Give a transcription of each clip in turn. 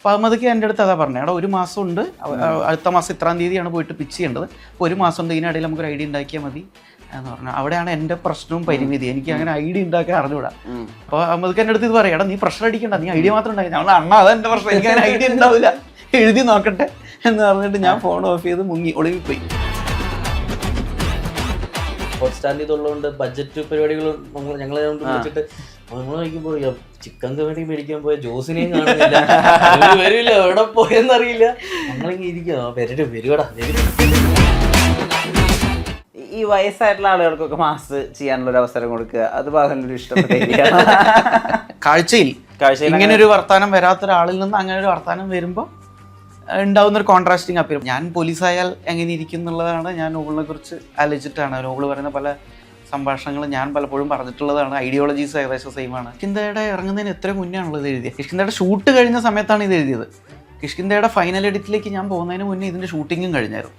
അപ്പോൾ അഹമ്മദൊക്കെ എൻ്റെ അടുത്ത് അതാ പറഞ്ഞത്, എടാ ഒരു മാസം ഉണ്ട്, അടുത്ത മാസം ഇത്രാം തീയതിയാണ് പോയിട്ട് പിച്ച് ചെയ്യേണ്ടത്, അപ്പോൾ ഒരു മാസം ഉണ്ട്, ഇതിനിടയിൽ നമുക്കൊരു ഐഡിയ ഉണ്ടാക്കിയാൽ മതി എന്ന് പറഞ്ഞു. അവിടെയാണ് എൻ്റെ പ്രശ്നവും പരിമിതി, എനിക്ക് അങ്ങനെ ഐഡിയ ഉണ്ടാക്കാൻ അറിഞ്ഞൂടാ. അപ്പോൾ അഹമ്മദൊക്കെ എൻ്റെ അടുത്ത് ഇത് പറയാം, എടാ നീ പ്രഷർ അടിക്കണ്ട, നീ ഐഡിയ മാത്രം ഉണ്ടാക്കി. ഞങ്ങൾ അണ്ണ അതെൻ്റെ പ്രശ്നം, എനിക്ക് അങ്ങനെ ഐഡിയ ഉണ്ടാവില്ല, എഴുതി നോക്കട്ടെ എന്ന് പറഞ്ഞിട്ട് ഞാൻ ഫോൺ ഓഫ് ചെയ്ത് മുങ്ങി ഒളിവിപ്പോയി. ഹോട്ട്സ്റ്റാറിൽ ഇതുള്ളതുകൊണ്ട് ബഡ്ജറ്റ് പരിപാടികൾ ഞങ്ങളെ വിളിച്ചിട്ട് നമ്മൾ നോക്കുമ്പോൾ ചിക്കൻ കറി മേടിക്കാൻ പോയ ജോസിനെയും കാണുന്നില്ല, വരില്ല, എവിടെ പോയെന്നറിയില്ല. ഞങ്ങളിങ്ങനെ ഇരിക്കുക, വരുവാടാ. ഈ വയസ്സായിട്ടുള്ള ആളുകൾക്കൊക്കെ മാസ് ചെയ്യാനുള്ള ഒരു അവസരം കൊടുക്കുക, അത് ബാഹുലിന് ഇഷ്ടപ്പെട്ട കാഴ്ചയിൽ ഇങ്ങനെ ഒരു വർത്താനം വരാത്ത ഒരാളിൽ നിന്ന് അങ്ങനെ ഒരു വർത്താനം വരുമ്പോൾ ഉണ്ടാവുന്ന ഒരു കോൺട്രാസ്റ്റിംഗ് അപ്പീൽ. ഞാൻ പോലീസായാൽ എങ്ങനെ ഇരിക്കും എന്നുള്ളതാണ് ഞാൻ നോബിളിനെ കുറിച്ച് ആലോചിച്ചിട്ടാണ്. നോബിൾ പറയുന്ന പല സംഭാഷണങ്ങൾ ഞാൻ പലപ്പോഴും പറഞ്ഞിട്ടുള്ളതാണ്. ഐഡിയോളജീസ് ഏകദേശം സെയിമാണ്. കിഷ്കിന്ധയുടെ ഇറങ്ങുന്നതിന് എത്ര മുന്നേ ആണല്ലോ ഇത് എഴുതിയത്. കിഷ്കിന്ധയുടെ ഷൂട്ട് കഴിഞ്ഞ സമയത്താണ് ഇത് എഴുതിയത്. കിഷ്കിന്ധയുടെ ഫൈനൽ എഡിറ്റിലേക്ക് ഞാൻ പോകുന്നതിന് മുന്നേ ഇതിൻ്റെ ഷൂട്ടിങ്ങും കഴിഞ്ഞായിരുന്നു.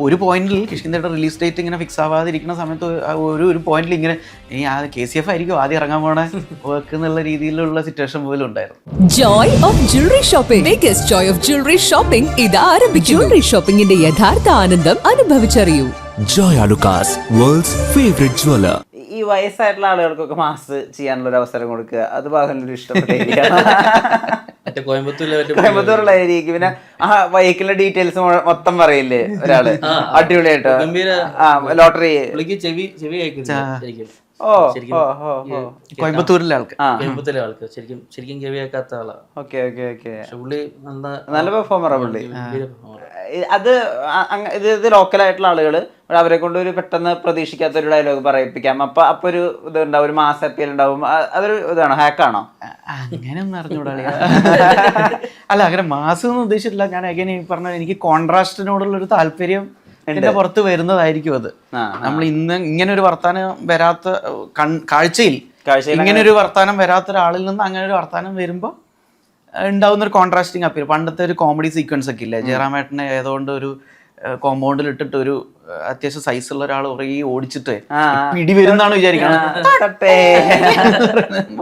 ഒരു പോയിന്റിൽ കിഷ്കിന്ധയുടെ റിലീസ് ഡേറ്റ് ഇങ്ങനെ ഫിക്സ് ആവാതിരിക്കുന്ന സമയത്ത് ഒരു പോയിന്റിൽ ഇങ്ങനെ ഈ KCF ആയിരിക്കും ആദ്യം ഇറങ്ങാൻ പോണ വർക്ക് എന്നുള്ള രീതിയിലുള്ള സിറ്റുവേഷൻ പോലും ഉണ്ടായിരുന്നു. Joy of jewellery shopping, biggest joy of jewellery shopping ഇത് ആരംഭിച്ചു. ജ്വല്ലറി ഷോപ്പിംഗിന്റെ യഥാർത്ഥ ആനന്ദം അനുഭവിച്ചറിയൂ. Joy Alucas, world's favorite jeweler. ഈ വയസ്സായിട്ടുള്ള ആളുകൾക്കൊക്കെ മാസ് ചെയ്യാനുള്ള ഒരു അവസരം കൊടുക്കുക, അത് ബാഹുലിന് ഇഷ്ടപ്പെട്ട ഏരിയ. കോയമ്പത്തൂരുള്ള ഏരിയക്ക് പിന്നെ വെഹിക്കിളിന്റെ ഡീറ്റെയിൽസ് മൊത്തം പറയില്ലേ ഒരാള്, അടിപൊളിയായിട്ട്. ലോട്ടറി കോയമ്പത്തൂരിലെ ആൾക്ക് ശരിക്കും ചെവി കേൾക്കാത്ത ആളാ. നല്ല പെർഫോമറാ പുള്ളി. അത് ഇത് ലോക്കലായിട്ടുള്ള ആളുകൾ അവരെ കൊണ്ട് ഒരു പെട്ടെന്ന് പ്രതീക്ഷിക്കാത്ത ഒരു ഡയലോഗ് പറയിപ്പിക്കാം. അപ്പൊ ഒരു ഇതുണ്ടാവും, ഒരു മാസ് അപ്പീൽ ഉണ്ടാവും. അതൊരു ഇതാണോ, ഹാക്കാണോ? അങ്ങനെയൊന്നും അറിഞ്ഞൂടാ. അല്ല, അങ്ങനെ മാസം ഒന്നും ഉദ്ദേശിച്ചിട്ടില്ല. ഞാൻ എങ്ങനെ പറഞ്ഞ എനിക്ക് കോൺട്രാസ്റ്റിനോടുള്ള ഒരു താല്പര്യം എന്റെ പുറത്ത് വരുന്നതായിരിക്കും. അത് നമ്മൾ ഇന്ന് ഇങ്ങനെ ഒരു വർത്താനം വരാത്ത കാഴ്ചയിൽ ഇങ്ങനെ ഒരു വർത്താനം വരാത്ത ഒരാളിൽ നിന്ന് അങ്ങനെ ഒരു വർത്താനം വരുമ്പോൾ ഉണ്ടാവുന്ന ഒരു കോൺട്രാസ്റ്റിംഗ് അപ്പീൽ. പണ്ടത്തെ ഒരു കോമഡി സീക്വൻസ് ഒക്കെ ഇല്ലേ, ജയറാമേട്ടനെ ഏതോണ്ട് ഒരു കോമ്പൗണ്ടിൽ ഇട്ടിട്ട് ഒരു അത്യാവശ്യം സൈസുള്ള ഒരാൾ കുറേ ഓടിച്ചിട്ട് പിടി വരുന്നാണ് വിചാരിക്കണം.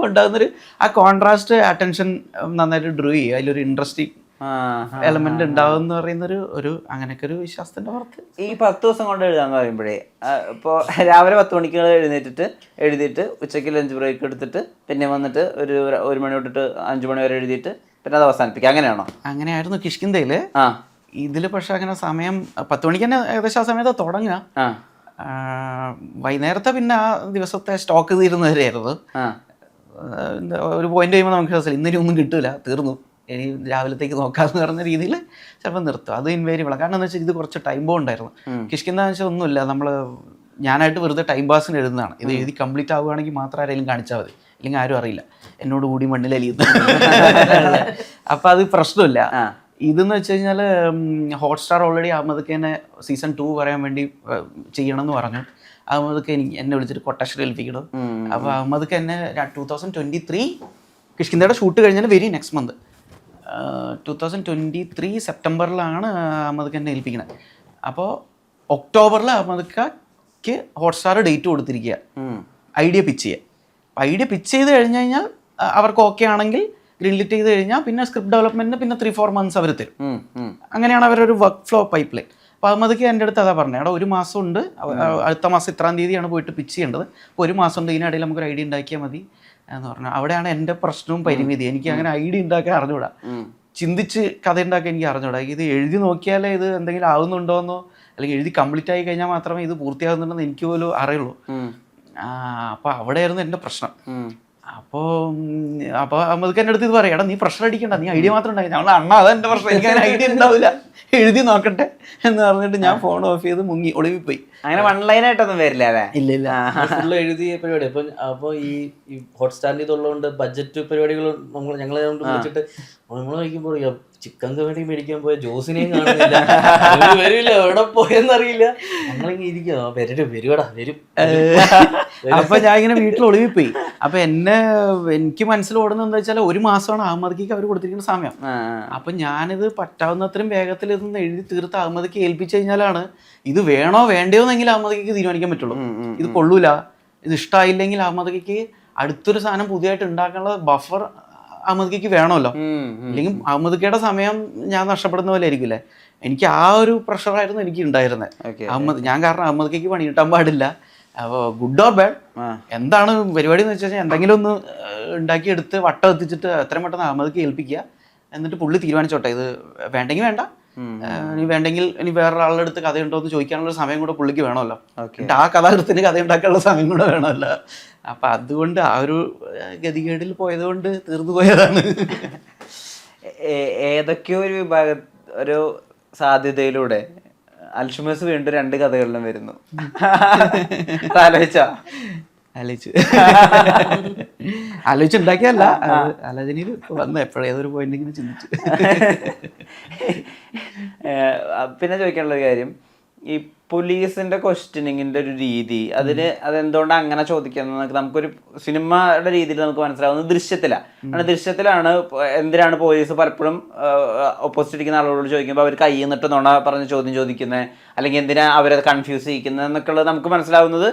ഉണ്ടാകുന്നൊരു ആ കോൺട്രാസ്റ്റ് അറ്റൻഷൻ നന്നായിട്ട് ഡ്രൂ ചെയ്യും. അതിലൊരു ഇൻട്രസ്റ്റിംഗ് എലമെന്റ് ഉണ്ടാവും എന്ന് പറയുന്ന ഒരു അങ്ങനെയൊക്കെ ഒരു വിശ്വാസത്തിന്റെ പുറത്ത്. ഈ 10 ദിവസം കൊണ്ട് എഴുതാന്ന് പറയുമ്പോഴേ, ഇപ്പോൾ രാവിലെ 10 മണിക്ക് എഴുതിയിട്ട് ഉച്ചയ്ക്ക് ലഞ്ച് ബ്രേക്ക് എടുത്തിട്ട് പിന്നെ വന്നിട്ട് ഒരു മണി തൊട്ടിട്ട് 5 മണി വരെ എഴുതിയിട്ട് പിന്നെ അത് അവസാനിപ്പിക്കുക, അങ്ങനെയാണോ? അങ്ങനെയായിരുന്നു കിഷ്കിന്ധയില്. ഇതില് പക്ഷെ അങ്ങനെ സമയം 10 മണിക്ക് തന്നെ ഏകദേശം ആ സമയത്ത് തുടങ്ങുക. വൈകുന്നേരത്തെ പിന്നെ ആ ദിവസത്തെ സ്റ്റോക്ക് തീരുന്നവരെയായിരുന്നു. ഒരു പോയിന്റ് കഴിയുമ്പോൾ നമുക്ക് ഇന്നലെ ഒന്നും കിട്ടൂല, തീർന്നു, ഇനി രാവിലത്തേക്ക് നോക്കാമെന്ന് പറഞ്ഞ രീതിയിൽ ചിലപ്പോൾ നിർത്തും. അത് ഇൻവേരിയബിളാണ്. കാരണം എന്താ വെച്ചാൽ ഇത് കുറച്ച് ടൈം ബോണ്ട് ഉണ്ടായിരുന്നു. കിഷ്കിന്ധ എന്ന് വെച്ചാൽ ഒന്നുമില്ല, ഞാനായിട്ട് വെറുതെ ടൈം പാസിന് എഴുതുന്നതാണ്. ഇത് എഴുതി കംപ്ലീറ്റ് ആവുകയാണെങ്കിൽ മാത്രം ആരെങ്കിലും കാണിച്ചാൽ മതി, അല്ലെങ്കിൽ ആരും അറിയില്ല എന്നോട് കൂടി മണ്ണിലലിയുന്നു. അപ്പം അത് പ്രശ്നമില്ല. ഇതെന്ന് വെച്ച് കഴിഞ്ഞാൽ ഹോട്ട്സ്റ്റാർ ഓൾറെഡി അഹമ്മദ് ഖാനെ സീസൺ 2 പറയാൻ വേണ്ടി ചെയ്യണം എന്ന് പറഞ്ഞു. അഹമ്മദ് ഖാൻ എന്നെ വിളിച്ചിട്ട് കൊട്ടേഷൻ ഏൽപ്പിക്കണം. അപ്പോൾ അഹമ്മദ് ഖാൻ എന്നെ 2023 കിഷ്കിന്ധയുടെ ഷൂട്ട് കഴിഞ്ഞാൽ വെരി നെക്സ്റ്റ് മന്ത് 2023 സെപ്റ്റംബറിലാണ് അഹമ്മദ് ഖാനെ ഏൽപ്പിക്കുന്നത്. അപ്പോൾ ഒക്ടോബറിൽ അഹമ്മദ് ഖാക്ക് ഹോട്ട്സ്റ്റാർ ഡേറ്റ് കൊടുത്തിരിക്കുക ഐഡിയ പിച്ച് ചെയ്യുക. അപ്പോൾ ഐഡിയ പിച്ച് ചെയ്ത് കഴിഞ്ഞ് കഴിഞ്ഞാൽ അവർക്ക് ഓക്കെ ആണെങ്കിൽ ഗ്രീൻലിറ്റ് ചെയ്ത് കഴിഞ്ഞാൽ പിന്നെ സ്ക്രിപ്റ്റ് ഡെവലപ്മെന്റിന് പിന്നെ 3-4 മന്ത്സ് അവർ തരും. അങ്ങനെയാണ് അവരൊരു വർക്ക് ഫ്ലോ പൈപ്പ് ലൈൻ. അപ്പോൾ അഹമ്മദ് ഖാൻ എൻ്റെ അടുത്ത് അതാ പറഞ്ഞത്, എടാ ഒരു മാസം ഉണ്ട്, അടുത്ത മാസം ഇത്രാം തീയതിയാണ് പോയിട്ട് പിച്ച് ചെയ്യേണ്ടത്, അപ്പോൾ ഒരു മാസം ഉണ്ട്, ഇതിനിടയിൽ നമുക്കൊരു ഐഡിയ ഉണ്ടാക്കിയാൽ മതി എന്ന് പറഞ്ഞു. അവിടെയാണ് എൻ്റെ പ്രശ്നവും പരിമിതി, എനിക്ക് അങ്ങനെ ഐഡിയ ഉണ്ടാക്കാൻ അറിഞ്ഞൂടാ, ചിന്തിച്ച് കഥ ഉണ്ടാക്കാൻ എനിക്ക് അറിഞ്ഞൂടാ. ഇത് എഴുതി നോക്കിയാലേ ഇത് എന്തെങ്കിലും ആവുന്നുണ്ടോയെന്നോ അല്ലെങ്കിൽ എഴുതി കംപ്ലീറ്റ് ആയി കഴിഞ്ഞാൽ മാത്രമേ ഇത് പൂർത്തിയാകുന്നുണ്ടെന്ന് എനിക്ക് പോലും അറിയുള്ളൂ. അപ്പോൾ അവിടെയായിരുന്നു എൻ്റെ പ്രശ്നം. അപ്പോൾ അഹമ്മദ് ഖാൻ്റെ അടുത്ത് ഇത് പറയാം, എടാ നീ പ്രഷർ അടിക്കണ്ട, നീ ഐഡിയ മാത്രം ഉണ്ടാക്കി. ഞങ്ങൾ അണ്ണ അതെൻ്റെ പ്രശ്നം, എനിക്ക് അങ്ങനെ ഐഡിയ ഉണ്ടാവില്ല, എഴുതി നോക്കട്ടെ എന്ന് പറഞ്ഞിട്ട് ഞാൻ ഫോൺ ഓഫ് ചെയ്ത് മുങ്ങി ഒളിവിപ്പോയി. അങ്ങനെ വൺ ലൈൻ ആയിട്ടൊന്നും വരില്ല അല്ലേ? ഇല്ല, ഫുള്ള് എഴുതിയ പരിപാടി. അപ്പോൾ ഈ ഹോട്ട്സ്റ്റാറിൽ ഇതുള്ളതുകൊണ്ട് ബഡ്ജറ്റ് പരിപാടികൾ ഞങ്ങളെ വിളിച്ചിട്ട് നമ്മൾ നോക്കുമ്പോൾ ചിക്കൻ കറി മേടിക്കാൻ പോയ ജോസിനെയും കാണുന്നില്ല, വരില്ല, എവിടെ പോയെന്നറിയില്ല. ഞങ്ങളിങ്ങനെ ഇരിക്കുക, വരുവാടാ, വരും. അപ്പൊ ഞാൻ ഇങ്ങനെ വീട്ടിൽ ഒളിവിപ്പോയി. അപ്പൊ എനിക്ക് മനസ്സിലോടുന്നത് എന്താ വെച്ചാൽ ഒരു മാസമാണ് അഹമ്മദ് ഖാക്ക് അവർ കൊടുത്തിരിക്കുന്ന സമയം. അപ്പൊ ഞാനിത് പറ്റാവുന്നത്രയും വേഗത്തിൽ ഇതൊന്ന് എഴുതി തീർത്ത് അഹമ്മദ് ഖാക്ക് ഏൽപ്പിച്ചു കഴിഞ്ഞാലാണ് ഇത് വേണോ വേണ്ടയോ എന്നെങ്കിലും അഹമ്മദ് ഖാക്ക് തീരുമാനിക്കാൻ പറ്റുള്ളൂ. ഇത് കൊള്ളൂല, ഇത് ഇഷ്ടമായില്ലെങ്കിൽ അഹമ്മദ് ഖാക്ക് അടുത്തൊരു സാധനം പുതിയതായിട്ട് ഉണ്ടാക്കാനുള്ള ബഫർ അഹമ്മദ്ക്ക് വേണമല്ലോ, അല്ലെങ്കിൽ അഹമ്മദ്ക്കയുടെ സമയം ഞാൻ നഷ്ടപ്പെടുന്ന പോലെ ആയിരിക്കില്ലേ. എനിക്ക് ആ ഒരു പ്രഷറായിരുന്നു എനിക്ക് ഉണ്ടായിരുന്നത്. ഞാൻ കാരണം അഹമ്മദ്ക്ക് പണി കിട്ടാൻ പാടില്ല. അപ്പോൾ ഗുഡ് ഓർ ബാഡ് എന്താണ് പരിപാടി എന്ന് വെച്ച് കഴിഞ്ഞാൽ എന്തെങ്കിലും ഒന്ന് ഉണ്ടാക്കിയെടുത്ത് വട്ടം എത്തിച്ചിട്ട് എത്രയും പെട്ടെന്ന് അഹമ്മദ്ക്ക് ഏൽപ്പിക്കുക. എന്നിട്ട് പുള്ളി തീരുമാനിച്ചോട്ടെ, ഇത് വേണ്ടെങ്കിൽ വേണ്ട, ഇനി വേണ്ടെങ്കിൽ ഇനി വേറൊരാളുടെ അടുത്ത് കഥയുണ്ടോ എന്ന് ചോദിക്കാനുള്ള സമയം കൂടെ പുള്ളിക്ക് വേണമല്ലോ. എന്നിട്ട് ആ കഥാകൃത്തിന് കഥ ഉണ്ടാക്കാനുള്ള സമയം കൂടെ വേണമല്ലോ. അപ്പം അതുകൊണ്ട് ആ ഒരു ഗതികേടിൽ പോയതുകൊണ്ട് തീർന്നു പോയതാണ്. ഏതൊക്കെയോ ഒരു ഒരു സാധ്യതയിലൂടെ അൽഷിമേഴ്സ് വീണ്ടും 2 കഥകളിലും വരുന്നു. ആലോചിച്ചുണ്ടാക്കിയല്ല, ആലോചനയിൽ വന്ന് ഏതൊരു പോയിന്റ് ഇങ്ങനെ ചിന്തിച്ചു. പിന്നെ ചോദിക്കാനുള്ള കാര്യം, ഈ പോലീസിന്റെ ക്വസ്റ്റ്യനിങ്ങിന്റെ ഒരു രീതി, അതെന്തുകൊണ്ട് അങ്ങനെ ചോദിക്കുന്നത് നമുക്കൊരു സിനിമയുടെ രീതിയിൽ നമുക്ക് മനസ്സിലാവുന്നത് ദൃശ്യത്തിലാണ്. എന്തിനാണ് പോലീസ് പലപ്പോഴും ഓപ്പോസിറ്റ് ഇരിക്കുന്ന ആളുകളോട് ചോദിക്കുമ്പോൾ അവർ കൈ നിന്നിട്ട് നുണ പറഞ്ഞ് ചോദ്യം ചോദിക്കുന്നത്, അല്ലെങ്കിൽ എന്തിനാ അവരെ കൺഫ്യൂസ് ചെയ്യിക്കുന്നത് എന്നൊക്കെ ഉള്ളത് നമുക്ക് മനസ്സിലാവുന്നത്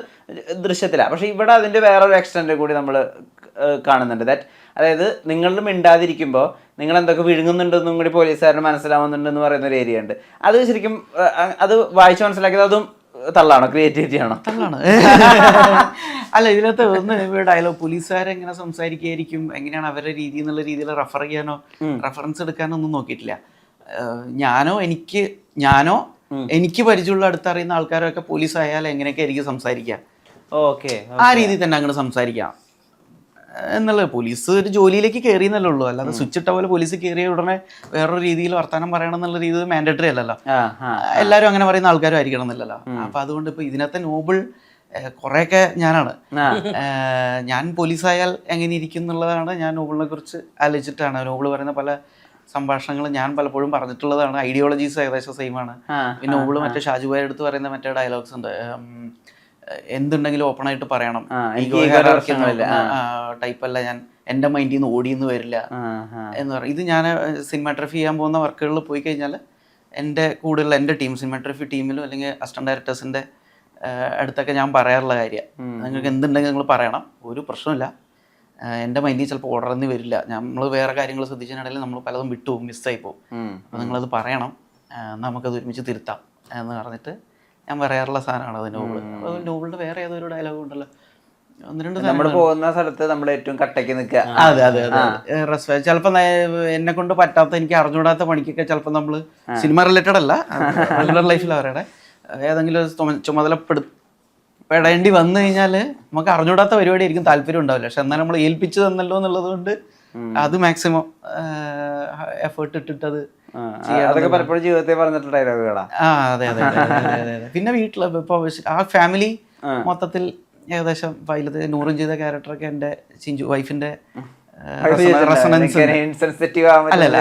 ദൃശ്യത്തിലാണ്. പക്ഷെ ഇവിടെ അതിന്റെ വേറൊരു എക്സ്റ്റന്റ് കൂടി നമ്മൾ കാണുന്നുണ്ട്. അതായത് നിങ്ങൾ മിണ്ടാതിരിക്കുമ്പോൾ നിങ്ങൾ എന്തൊക്കെ വിഴുങ്ങുന്നുണ്ടെന്നും കൂടി പോലീസുകാരന് മനസ്സിലാവുന്നുണ്ടെന്ന് പറയുന്ന ഒരു ഏരിയ ഉണ്ട്. അത് ശരിക്കും അത് വായിച്ച് മനസ്സിലാക്കിയത് അതും തള്ളാണോ, ക്രിയേറ്റിവിറ്റി ആണോ? തള്ളാണ്. അല്ല, ഇതിനകത്ത് ഒന്ന് ഡയലോഗ് പോലീസുകാരെങ്ങനെ സംസാരിക്കുകയായിരിക്കും, എങ്ങനെയാണ് അവരുടെ രീതി എന്നുള്ള രീതിയിൽ റെഫർ ചെയ്യാനോ റെഫറൻസ് എടുക്കാനോ ഒന്നും നോക്കിയിട്ടില്ല. ഞാനോ എനിക്ക് പരിചയമുള്ള അടുത്തറിയുന്ന ആൾക്കാരൊക്കെ പോലീസ് ആയാൽ എങ്ങനെയൊക്കെ ആയിരിക്കും സംസാരിക്കുക, ആ രീതിയിൽ തന്നെ അങ്ങോട്ട് സംസാരിക്കാം എന്നുള്ളത്. പോലീസ് ഒരു ജോലിയിലേക്ക് കയറിയെന്നല്ലേ ഉള്ളൂ, അല്ലാതെ സ്വിച്ച് ഇട്ട പോലെ പോലീസ് കയറിയ ഉടനെ വേറൊരു രീതിയിൽ വർത്താനം പറയണം എന്നുള്ള രീതി മാൻഡേറ്ററി അല്ലല്ലോ. എല്ലാവരും അങ്ങനെ പറയുന്ന ആൾക്കാരും ആയിരിക്കണം എന്നില്ലല്ലോ. അപ്പൊ അതുകൊണ്ട് ഇപ്പൊ ഇതിനകത്തെ നോബിൾ കുറെയൊക്കെ ഞാനാണ്. ഞാൻ പോലീസായാൽ എങ്ങനെ ഇരിക്കും എന്നുള്ളതാണ് ഞാൻ നോബിളിനെ കുറിച്ച് ആലോചിച്ചിട്ടാണ്. നോബിൾ പറയുന്ന പല സംഭാഷണങ്ങൾ ഞാൻ പലപ്പോഴും പറഞ്ഞിട്ടുള്ളതാണ്. ഐഡിയോളജീസ് ഏകദേശം സെയിം ആണ്. പിന്നെ നോബിൾ മറ്റേ ഷാജുബായി എടുത്ത് പറയുന്ന മറ്റേ ഡയലോഗ്സ് ഉണ്ട്, എന്തുണ്ടെങ്കിലും ഓപ്പൺ ആയിട്ട് പറയണം, ടൈപ്പല്ല ഞാൻ, എൻ്റെ മൈൻഡിൽ നിന്ന് ഓടിയെന്ന് വരില്ല എന്ന് പറയും. ഇത് ഞാൻ സിനിമാട്രഫി ചെയ്യാൻ പോകുന്ന വർക്കുകളിൽ പോയി കഴിഞ്ഞാൽ എൻ്റെ കൂടെയുള്ള എൻ്റെ ടീം സിനിമാട്രഫി ടീമിലും അല്ലെങ്കിൽ അസിസ്റ്റന്റ് ഡയറക്ടേഴ്സിൻ്റെ അടുത്തൊക്കെ ഞാൻ പറയാറുള്ള കാര്യമാണ്, നിങ്ങൾക്ക് എന്തുണ്ടെങ്കിൽ നിങ്ങൾ പറയണം, ഒരു പ്രശ്നമില്ല, എൻ്റെ മൈൻഡിൽ ചിലപ്പോൾ ഓർഡറൊന്നും വരില്ല, നമ്മൾ വേറെ കാര്യങ്ങൾ ശ്രദ്ധിച്ചതിനിടയിൽ നമ്മൾ പലതും മിസ്സായി പോകും, അപ്പോൾ നിങ്ങളത് പറയണം, നമുക്കത് ഒരുമിച്ച് തിരുത്താം എന്ന് പറഞ്ഞിട്ട് ഞാൻ പറയാറുള്ള സാധനമാണ് അത് നോബിൾ. നോബിളിന്റെ വേറെ ഏതൊരു ഡയലോഗ് ഉണ്ടല്ലോ, നമ്മൾ പോകുന്ന സ്ഥലത്ത് നമ്മൾ ഏറ്റവും കട്ടയ്ക്ക് നിൽക്കുക. അതെ അതെ അതെ. ചിലപ്പോ എന്നെ കൊണ്ട് പറ്റാത്ത, എനിക്ക് അറിഞ്ഞൂടാത്ത പണിക്കൊക്കെ ചിലപ്പോൾ നമ്മൾ സിനിമ റിലേറ്റഡ് അല്ല, റെഗുലർ ലൈഫിൽ അവരുടെ ഏതെങ്കിലും ചുമതലപ്പെടേണ്ടി വന്നു കഴിഞ്ഞാൽ നമുക്ക് അറിഞ്ഞൂടാത്ത പരിപാടി ആയിരിക്കും, താല്പര്യം ഉണ്ടാവില്ല. പക്ഷെ എന്നാൽ നമ്മൾ ഏൽപ്പിച്ചു തന്നല്ലോ എന്നുള്ളത് കൊണ്ട് അത് മാക്സിമം എഫേർട്ട് ഇട്ടിട്ട് അത് അതൊക്കെ പലപ്പോഴും ജീവിതത്തിൽ പറഞ്ഞിട്ടുള്ള ഡയലോഗുകളാ. അതെ അതെ അതെ. പിന്നെ വീട്ടില് ഇപ്പൊ ആ ഫാമിലി മൊത്തത്തിൽ ഏകദേശം പൈലത്ത് നൂറും ചെയ്ത ക്യാരക്ടറൊക്കെ എൻ്റെ ചിഞ്ചു വൈഫിന്റെ റെസൊണൻസ് അല്ലല്ല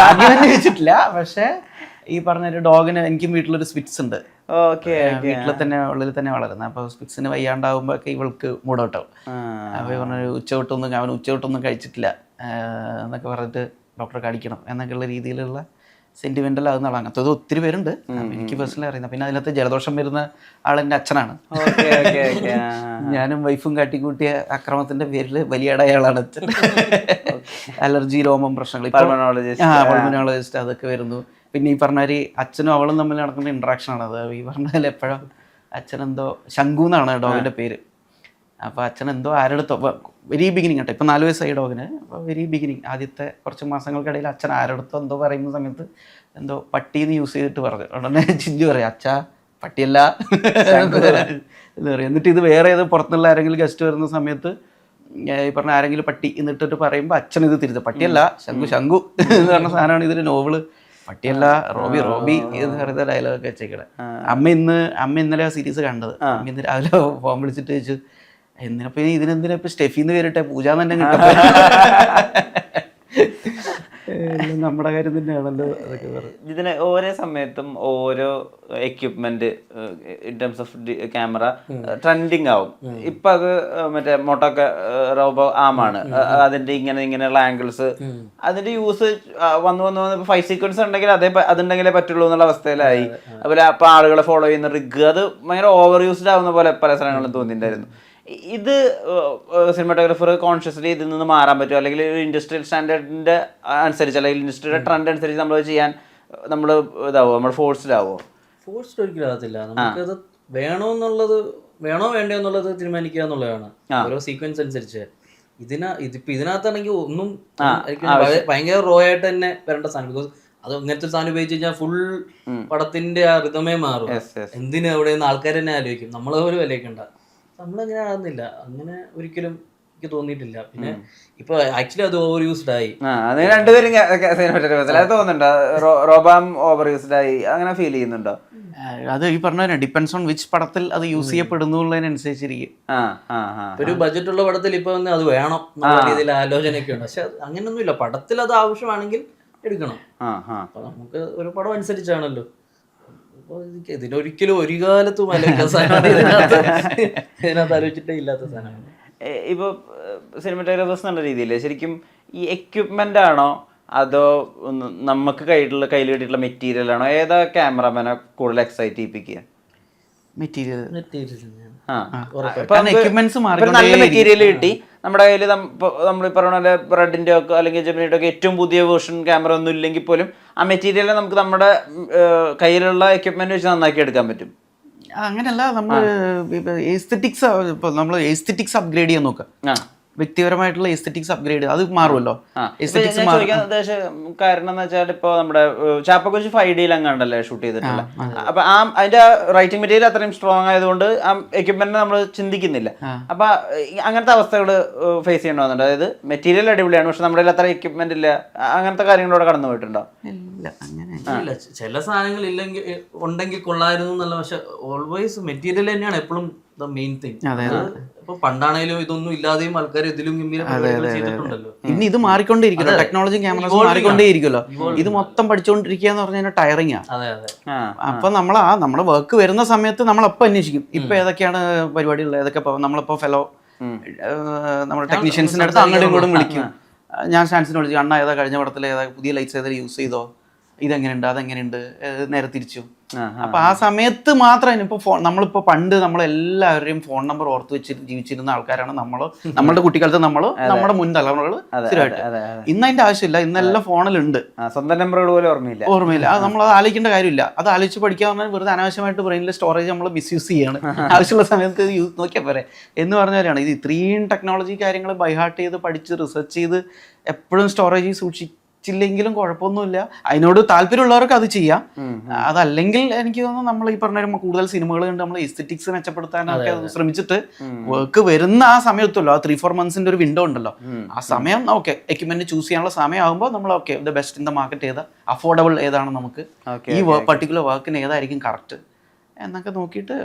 അങ്ങനെ വെച്ചിട്ടില്ല. പക്ഷെ ഈ പറഞ്ഞൊരു ഡോഗിന് എനിക്കും വീട്ടിലൊരു സ്പിറ്റ്സ് ഉണ്ട്, വീട്ടിൽ തന്നെ ഉള്ളിൽ തന്നെ വളരുന്നത്. അപ്പൊ സ്പിറ്റ്സിന് വയ്യാണ്ടാവുമ്പോ ഒക്കെ ഇവൾക്ക് മൂടോട്ടാവും. അപ്പൊ ഈ പറഞ്ഞൊരു അവൻ ഉച്ചവിട്ടൊന്നും കഴിച്ചിട്ടില്ല എന്നൊക്കെ പറഞ്ഞിട്ട് ഡോക്ടറെ കാണിക്കണം എന്നൊക്കെയുള്ള രീതിയിലുള്ള സെന്റിമെന്റൽ ആകുന്ന അങ്ങനത്തെ ഒത്തിരി പേരുണ്ട്, എനിക്ക് പേഴ്സണലി അറിയുന്നത്. പിന്നെ അതിനകത്ത് ജലദോഷം വരുന്ന ആളെൻ്റെ അച്ഛനാണ്. ഞാനും വൈഫും കാട്ടിക്കൂട്ടിയ അക്രമത്തിന്റെ പേരിൽ ബലിയാടായ ആളാണ് അച്ഛൻ. അലർജി, രോമം പ്രശ്നങ്ങൾ, പൾമനോളജിസ്റ്റ് അതൊക്കെ വരുന്നു. പിന്നെ ഈ പറഞ്ഞാൽ അച്ഛനും അവളും തമ്മിൽ നടക്കുന്ന ഇൻട്രാക്ഷൻ ആണ് അത്. ഈ പറഞ്ഞാൽ എപ്പോഴും അച്ഛനെന്തോ ശംഖു എന്നാണ് ഡോഗിന്റെ പേര്. അപ്പോൾ അച്ഛൻ എന്തോ ആരെടുത്തോ വെരി ബിഗിനിങ് കേട്ടോ, ഇപ്പം 4 വയസ്സായി ഡോഗിന്. അപ്പോൾ വെരി ബിഗിനിങ് ആദ്യത്തെ കുറച്ച് മാസങ്ങൾക്കിടയിൽ അച്ഛൻ ആരെടുത്തോ എന്തോ പറയുന്ന സമയത്ത് എന്തോ പട്ടീന്ന് യൂസ് ചെയ്തിട്ട് പറഞ്ഞു. ഉടനെ ചിഞ്ചു പറയും, അച്ഛാ പട്ടിയല്ല എന്ന് പറയും. എന്നിട്ട് ഇത് വേറെ ഏത് പുറത്തുനിന്നുള്ള ആരെങ്കിലും ഗസ്റ്റ് വരുന്ന സമയത്ത് ഈ പറഞ്ഞ ആരെങ്കിലും പട്ടി എന്നിട്ടിട്ട് പറയുമ്പോൾ അച്ഛൻ ഇത് തിരുത്തും, പട്ടിയല്ല ശംഖു എന്ന് പറഞ്ഞ സാധനമാണ് ഇതിൽ നോവല്. പട്ടിയല്ല റോബി എന്ന് പറയുന്ന ഡയലോഗൊക്കെ വെച്ചേക്കണേ. അമ്മ ഇന്നലെ ആ സീരീസ് കണ്ടത്. അമ്മ ഇന്ന് രാവിലെ ഫോൺ വിളിച്ചിട്ട് ചോദിച്ചു, എന്തിനപ്പോ ഇതിനെന്തിനാ ഇപ്പൊ സ്റ്റെഫിന്ന് പേരിട്ടെ, പൂജ തന്നെ കിട്ടും, നമ്മുടെ കാര്യം തന്നെയാണല്ലോ അതൊക്കെ പറയും. ഇതിന് ഓരോ സമയത്തും ഓരോ equipment in terms of camera trending ആവും. ഇപ്പൊ അത് മറ്റേ മോട്ടോക്കെ റോബോ ആമാണ്, അതിന്റെ ഇങ്ങനെയുള്ള ആംഗിൾസ്, അതിന്റെ യൂസ് വന്ന് 5 സീക്വൻസ് ഉണ്ടെങ്കിൽ അതുണ്ടെങ്കിലേ പറ്റുള്ളൂ എന്നുള്ള അവസ്ഥയിലായി. അതുപോലെ അപ്പൊ ആളുകളെ ഫോളോ ചെയ്യുന്ന റിഗ് അത് ഭയങ്കര ഓവർ യൂസ്ഡ് ആവുന്ന പോലെ പല സ്ഥലങ്ങളിലും തോന്നിയിട്ടുണ്ടായിരുന്നു. ഇത് സിനിമാറ്റോഗ്രാഫർ കോൺഷ്യസ്ലി ഇതിൽ നിന്ന് മാറാൻ പറ്റുമോ, അല്ലെങ്കിൽ ഒരു ഇൻഡസ്ട്രിയൽ സ്റ്റാൻഡേർഡിന്റെ അനുസരിച്ച് അല്ലെങ്കിൽ ഇൻഡസ്ട്രിയുടെ ട്രെൻഡ് അനുസരിച്ച് നമ്മൾ ചെയ്യാൻ നമ്മൾ ഇതാവോ, നമ്മൾ ഫോഴ്സ്ഡാവോ? ഫോഴ്സ്ഡ് ഒരിക്കലും ആകത്തില്ല. നമുക്കത് വേണോ വേണ്ടോ എന്നുള്ളത് തീരുമാനിക്കുക എന്നുള്ളതാണ് ഓരോ സീക്വൻസ് അനുസരിച്ച്. ഇതിനകത്താണെങ്കിൽ ഒന്നും ഭയങ്കര റോ ആയിട്ട് തന്നെ വരേണ്ട സാധനം. ബിക്കോസ് അത് ഇങ്ങനത്തെ സാധനം ഉപയോഗിച്ച് കഴിഞ്ഞാൽ ഫുൾ പടത്തിന്റെ ആ റിതമേ മാറും. എന്തിനും അവിടെ നിന്ന് ആൾക്കാർ തന്നെ ആലോചിക്കും, നമ്മളെ പോലും വിലയിക്കണ്ട. നമ്മളങ്ങനെ ആകുന്നില്ല, അങ്ങനെ ഒരിക്കലും എനിക്ക് തോന്നിയിട്ടില്ല. പിന്നെ ഇപ്പൊ ആക്ച്വലി അത് ഓവർ യൂസ്ഡ് ആയി. രണ്ടുപേരും തോന്നുന്നുണ്ടോ റോബാം ഓവർ യൂസ്ഡ് ആയി, അങ്ങനെ ഫീൽ ചെയ്യുന്നുണ്ടോ? അത് ഈ പറഞ്ഞ ഡിപ്പെൻസ് ഓൺ വിച്ച് പടത്തിൽ അത് യൂസ് ചെയ്യപ്പെടുന്നു എന്നുള്ളതിനനുസരിച്ചിരിക്കും. ഒരു ബഡ്ജറ്റ് ഉള്ള പടത്തിൽ ഇപ്പൊ അത് വേണം എന്നുള്ള രീതിയിൽ ആലോചനയൊക്കെ ഉണ്ട്. പക്ഷെ അങ്ങനൊന്നും ഇല്ല, പടത്തിൽ അത് ആവശ്യമാണെങ്കിൽ എടുക്കണം. അപ്പൊ നമുക്ക് ഒരു പടം അനുസരിച്ചാണല്ലോ. ഇതിനൊരിക്കലും ഒരു കാലത്തും ഇതിനകത്ത് ആലോചിച്ചിട്ടേ ഇല്ലാത്ത സാധനമാണ്. ഇപ്പൊ സിനിമാറ്റോഗ്രാഫേഴ്സ് എന്നുള്ള രീതിയിൽ ശരിക്കും ഈ എക്യുപ്മെന്റ് ആണോ അതോ നമുക്ക് കയ്യിൽ കിട്ടിയിട്ടുള്ള മെറ്റീരിയൽ ആണോ, ഏതാ ക്യാമറമാനെ കൂടുതൽ എക്സൈറ്റ് ചെയ്യിപ്പിക്കുക? മെറ്റീരിയൽ. നല്ല മെറ്റീരിയൽ കിട്ടി നമ്മുടെ കയ്യിൽ, നമ്മൾ പറഞ്ഞ പോലെ റെഡിന്റെ ഒക്കെ അല്ലെങ്കിൽ ജെമിനിയുടെ ഒക്കെ ഏറ്റവും പുതിയ വേർഷൻ ക്യാമറ ഒന്നും ഇല്ലെങ്കിൽ പോലും ആ മെറ്റീരിയൽ നമുക്ക് നമ്മുടെ കയ്യിലുള്ള എക്യുപ്മെന്റ് വെച്ച് നന്നാക്കി എടുക്കാൻ പറ്റും. അങ്ങനെയല്ല, നമ്മൾ എസ്തെറ്റിക്സ്, ഇപ്പൊ നമ്മൾ എസ്തെറ്റിക്സ് അപ്ഗ്രേഡ് ചെയ്യാൻ നോക്കുക. വ്യക്തിപരമായിട്ടുള്ള എസ്തെറ്റിക്സ് അപ്ഗ്രേഡ് അത് മാറുമല്ലോ. കാരണം എന്ന് വെച്ചാൽ ഇപ്പൊ നമ്മുടെ ചാപ്പക്കൊച്ചി 5D അങ്ങാണ്ടല്ലേ ഷൂട്ട് ചെയ്തിട്ടുള്ള. അപ്പൊ അതിന്റെ റൈറ്റിംഗ് മെറ്റീരിയൽ അത്രയും സ്ട്രോങ് ആയതുകൊണ്ട് ആ എക്യുപ്മെന്റ് നമ്മൾ ചിന്തിക്കുന്നില്ല. അപ്പൊ അങ്ങനത്തെ അവസ്ഥകൾ ഫേസ് ചെയ്യേണ്ടി വന്നിട്ടുണ്ട്. അതായത് മെറ്റീരിയൽ അടിപൊളിയാണ്, പക്ഷെ നമ്മുടെ അത്ര എക്യുപ്മെന്റ് ഇല്ല, അങ്ങനത്തെ കാര്യങ്ങളോടെ കടന്നു പോയിട്ടുണ്ടോ? ഇല്ല, ചില സാധനങ്ങൾ ഇല്ലെങ്കിൽ ഉണ്ടെങ്കിൽ കൊള്ളായിരുന്നു എന്നല്ല, പക്ഷെ ഓൾവേസ് മെറ്റീരിയൽ തന്നെയാണ് എപ്പോഴും മെയിൻ തിങ്. ഇപ്പൊ പണ്ടാണേലും ഇതൊന്നും ഇല്ലാതെയും ആൾക്കാർ ഇതിലും ചെയ്തിട്ടുണ്ടല്ലോ. ഇനി ഇത് മാറിക്കൊണ്ടേയിരിക്കുമല്ലോ, ടെക്നോളജി ക്യാമറസ് മാറിക്കൊണ്ടേയിരിക്കുമല്ലോ. ഇത് മൊത്തം പഠിച്ചുകൊണ്ടിരിക്കുക എന്ന് പറഞ്ഞു കഴിഞ്ഞാൽ ടയറിംഗ് ആണ്. അപ്പൊ നമ്മളെ വർക്ക് വരുന്ന സമയത്ത് നമ്മളപ്പം അന്വേഷിക്കും ഇപ്പൊ ഏതൊക്കെയാണ് പരിപാടികൾ, ഏതൊക്കെ നമ്മളിപ്പോ ഫെലോ നമ്മുടെ ടെക്നീഷ്യൻസിന്റെ അടുത്ത് അങ്ങോട്ടും ഇങ്ങോട്ടും വിളിക്കും. ഞാൻ സ്റ്റാൻസിനെ വിളിച്ചു, അണ്ണ ഏതാ കഴിഞ്ഞ പടത്തിൽ ഏതാ പുതിയ ലൈറ്റ്സ് ഏതാ യൂസ് ചെയ്തോ, ഇതെങ്ങനെയുണ്ട് അതെങ്ങനെയുണ്ട്, നേരെ തിരിച്ചു. അപ്പൊ ആ സമയത്ത് മാത്രം ഇപ്പൊ നമ്മളിപ്പോ പണ്ട് നമ്മളെല്ലാവരുടെയും ഫോൺ നമ്പർ ഓർത്ത് വെച്ചിട്ട് ജീവിച്ചിരുന്ന ആൾക്കാരാണ് നമ്മളുടെ കുട്ടിക്കാലത്ത് നമ്മുടെ മുൻ തലമുറകൾ സ്ഥിരമായിട്ട്. ഇന്ന് അതിന്റെ ആവശ്യമില്ല, ഇന്നെല്ലാം ഫോണിലുണ്ട്, സ്വന്തം നമ്പറുകൾ പോലും ഓർമ്മയില്ല. അത് നമ്മൾ അത് ആലോചിക്കേണ്ട കാര്യമില്ല. അത് ആലോചിച്ച് പഠിക്കാൻ പറഞ്ഞാൽ വെറുതെ അനാവശ്യമായിട്ട് ബ്രെയിനിലെ സ്റ്റോറേജ് നമ്മൾ മിസ്യൂസ് ചെയ്യാണ്. ആവശ്യമുള്ള സമയത്ത് നോക്കിയാൽ പോരെ എന്ന് പറഞ്ഞവരാണ്. ഇത് ഇത്രയും ടെക്നോളജി കാര്യങ്ങൾ ബൈഹാർട്ട് ചെയ്ത് പഠിച്ച് റിസർച്ച് ചെയ്ത് എപ്പോഴും സ്റ്റോറേജ് സൂക്ഷിച്ചില്ലെങ്കിലും കുഴപ്പമൊന്നുമില്ല. അതിനോട് താല്പര്യമുള്ളവർക്ക് അത് ചെയ്യാം. അതല്ലെങ്കിൽ എനിക്ക് തോന്നുന്നു നമ്മൾ ഈ പറഞ്ഞ കൂടുതൽ സിനിമകൾ കണ്ട് നമ്മൾ എസ്തെറ്റിക്സ് മെച്ചപ്പെടുത്താനൊക്കെ ശ്രമിച്ചിട്ട് വർക്ക് വരുന്ന ആ സമയത്തുള്ളൂ, ആ 3-4 months ഒരു വിൻഡോ ഉണ്ടല്ലോ, ആ സമയം ഓക്കെ എക്യുപ്മെന്റ് ചൂസ് ചെയ്യാനുള്ള സമയമാകുമ്പോൾ നമ്മൾ okay the best in the market ഏതാ, അഫോർഡബിൾ ഏതാണ്, നമുക്ക് ഈ പർട്ടിക്കുലർ വർക്കിന് ഏതായിരിക്കും കറക്റ്റ് എന്നൊക്കെ നോക്കിയിട്ട്.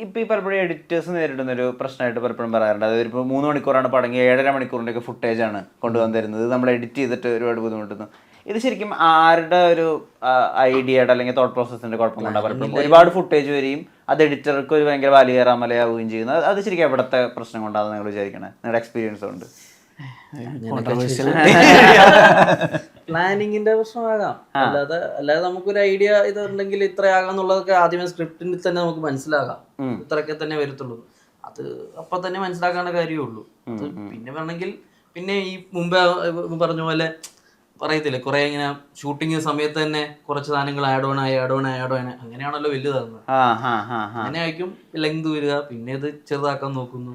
ഇപ്പൊ ഈ പലപ്പോഴും എഡിറ്റേഴ്സ് നേരിടുന്ന ഒരു പ്രശ്നമായിട്ട് പലപ്പോഴും പറയാറുണ്ട്. അതായത് ഇപ്പോൾ 3 മണിക്കൂറാണ് പടങ്ങി 7.5 മണിക്കൂറിൻ്റെയൊക്കെ ഫുട്ടേജാണ് കൊണ്ടുവന്ന് തരുന്നത്, നമ്മൾ എഡിറ്റ് ചെയ്തിട്ട് ഒരുപാട് ബുദ്ധിമുട്ടുന്നു. ഇത് ശരിക്കും ആരുടെ ഒരു ഐഡിയയുടെ അല്ലെങ്കിൽ തോട്ട് പ്രോസസ്സിന്റെ കുഴപ്പം കൊണ്ടാണ് പലപ്പോഴും ഒരുപാട് ഫുട്ടേജ് വരികയും അത് എഡിറ്റർക്ക് ഒരു ഭയങ്കര വലിയേറാമലയാവുകയും ചെയ്യുന്നത്. അത് ശരിക്കും എവിടത്തെ പ്രശ്നം കൊണ്ടാണ് നിങ്ങൾ വിചാരിക്കണേ, നിങ്ങളുടെ എക്സ്പീരിയൻസ് കൊണ്ട്? പ്ലാനിങ്ങിന്റെ പ്രശ്നമാകാം, അല്ലാതെ നമുക്കൊരു ഐഡിയ ഇത് ഉണ്ടെങ്കിൽ ഇത്രയാകാന്നുള്ളതൊക്കെ ആദ്യമേ സ്ക്രിപ്റ്റിൽ തന്നെ നമുക്ക് മനസ്സിലാകാം, ഇത്രയൊക്കെ തന്നെ വരത്തുള്ളൂ. അത് അപ്പൊ തന്നെ മനസ്സിലാക്കാനുള്ള കാര്യമേ ഉള്ളൂ. പിന്നെ വേണമെങ്കിൽ പിന്നെ ഈ മുമ്പേ പറഞ്ഞ പോലെ പറയത്തില്ലേ, കുറെ ഇങ്ങനെ ഷൂട്ടിങ് സമയത്ത് തന്നെ കുറച്ച് സാധനങ്ങൾ ആഡ് ഓൺ ആയി അങ്ങനെയാണല്ലോ വലുതാകുന്നത്. അങ്ങനെ ആയിരിക്കും ലെങ്ത് വരിക, പിന്നെ ഇത് ചെറുതാക്കാൻ നോക്കുന്നു.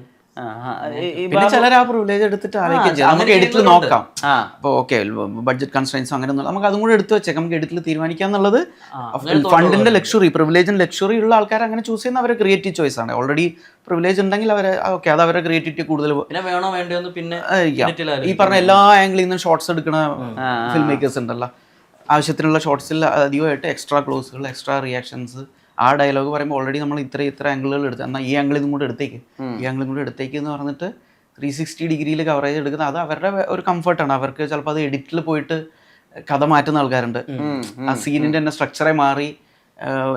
പിന്നെ ചിലർ ആ പ്രിവിലേജ് എടുത്തിട്ട് നമുക്ക് എഡിറ്റിൽ നോക്കാം. അപ്പൊ ഓക്കെ ബഡ്ജറ്റ് കൺസ്ട്രെയിൻസ് അങ്ങനെ നമുക്ക് അതും കൂടെ എടുത്ത് വെച്ചേക്കാം, നമുക്ക് എഡിറ്റിൽ തീരുമാനിക്കാം എന്നുള്ളത്. ഫണ്ടിന്റെ ലക്ഷറി, പ്രിവിലേജിന്റെ ലക്ഷറി ഉള്ള ആൾക്കാർ അങ്ങനെ ചൂസ് ചെയ്യുന്ന അവരുടെ ക്രിയേറ്റീവ് ചോയ്സ് ആണ്. ഓൾറെഡി പ്രിവിലേജ് ഉണ്ടെങ്കിൽ അവരെ ഓക്കെ അത് അവരുടെ ക്രിയേറ്റിവിറ്റി കൂടുതൽ വേണോ വേണ്ടോ പിന്നെ ഈ പറഞ്ഞ എല്ലാ ആംഗിളിൽ നിന്നും ഷോർട്സ് എടുക്കുന്ന ഫിലിം മേക്കേഴ്സ് ഉണ്ടല്ലോ, ആവശ്യത്തിനുള്ള ഷോർട്സിൽ അധികമായിട്ട് എക്സ്ട്രാ ക്ലോസുകൾ, എക്സ്ട്രാ റിയാക്ഷൻസ്, ആ ഡയലോഗ് പറയുമ്പോൾ ഓൾറെഡി നമ്മൾ ഇത്ര ആംഗിളുകൾ എടുത്ത് എന്നാൽ ഈ ആംഗിൾ ഇതും കൂടെ എടുത്തേക്ക്, ഈ ആംഗിളും കൂടെ എടുത്തേക്ക് എന്ന് പറഞ്ഞിട്ട് 360 ഡിഗ്രിയിൽ കവറേജ് എടുക്കുന്നത് അത് അവരുടെ ഒരു കംഫർട്ടാണ്. അവർക്ക് ചിലപ്പോൾ അത് എഡിറ്റിൽ പോയിട്ട് കഥ മാറ്റുന്ന ആൾക്കാരുണ്ട്. ആ സീനിൻ്റെ തന്നെ സ്ട്രക്ചറെ മാറി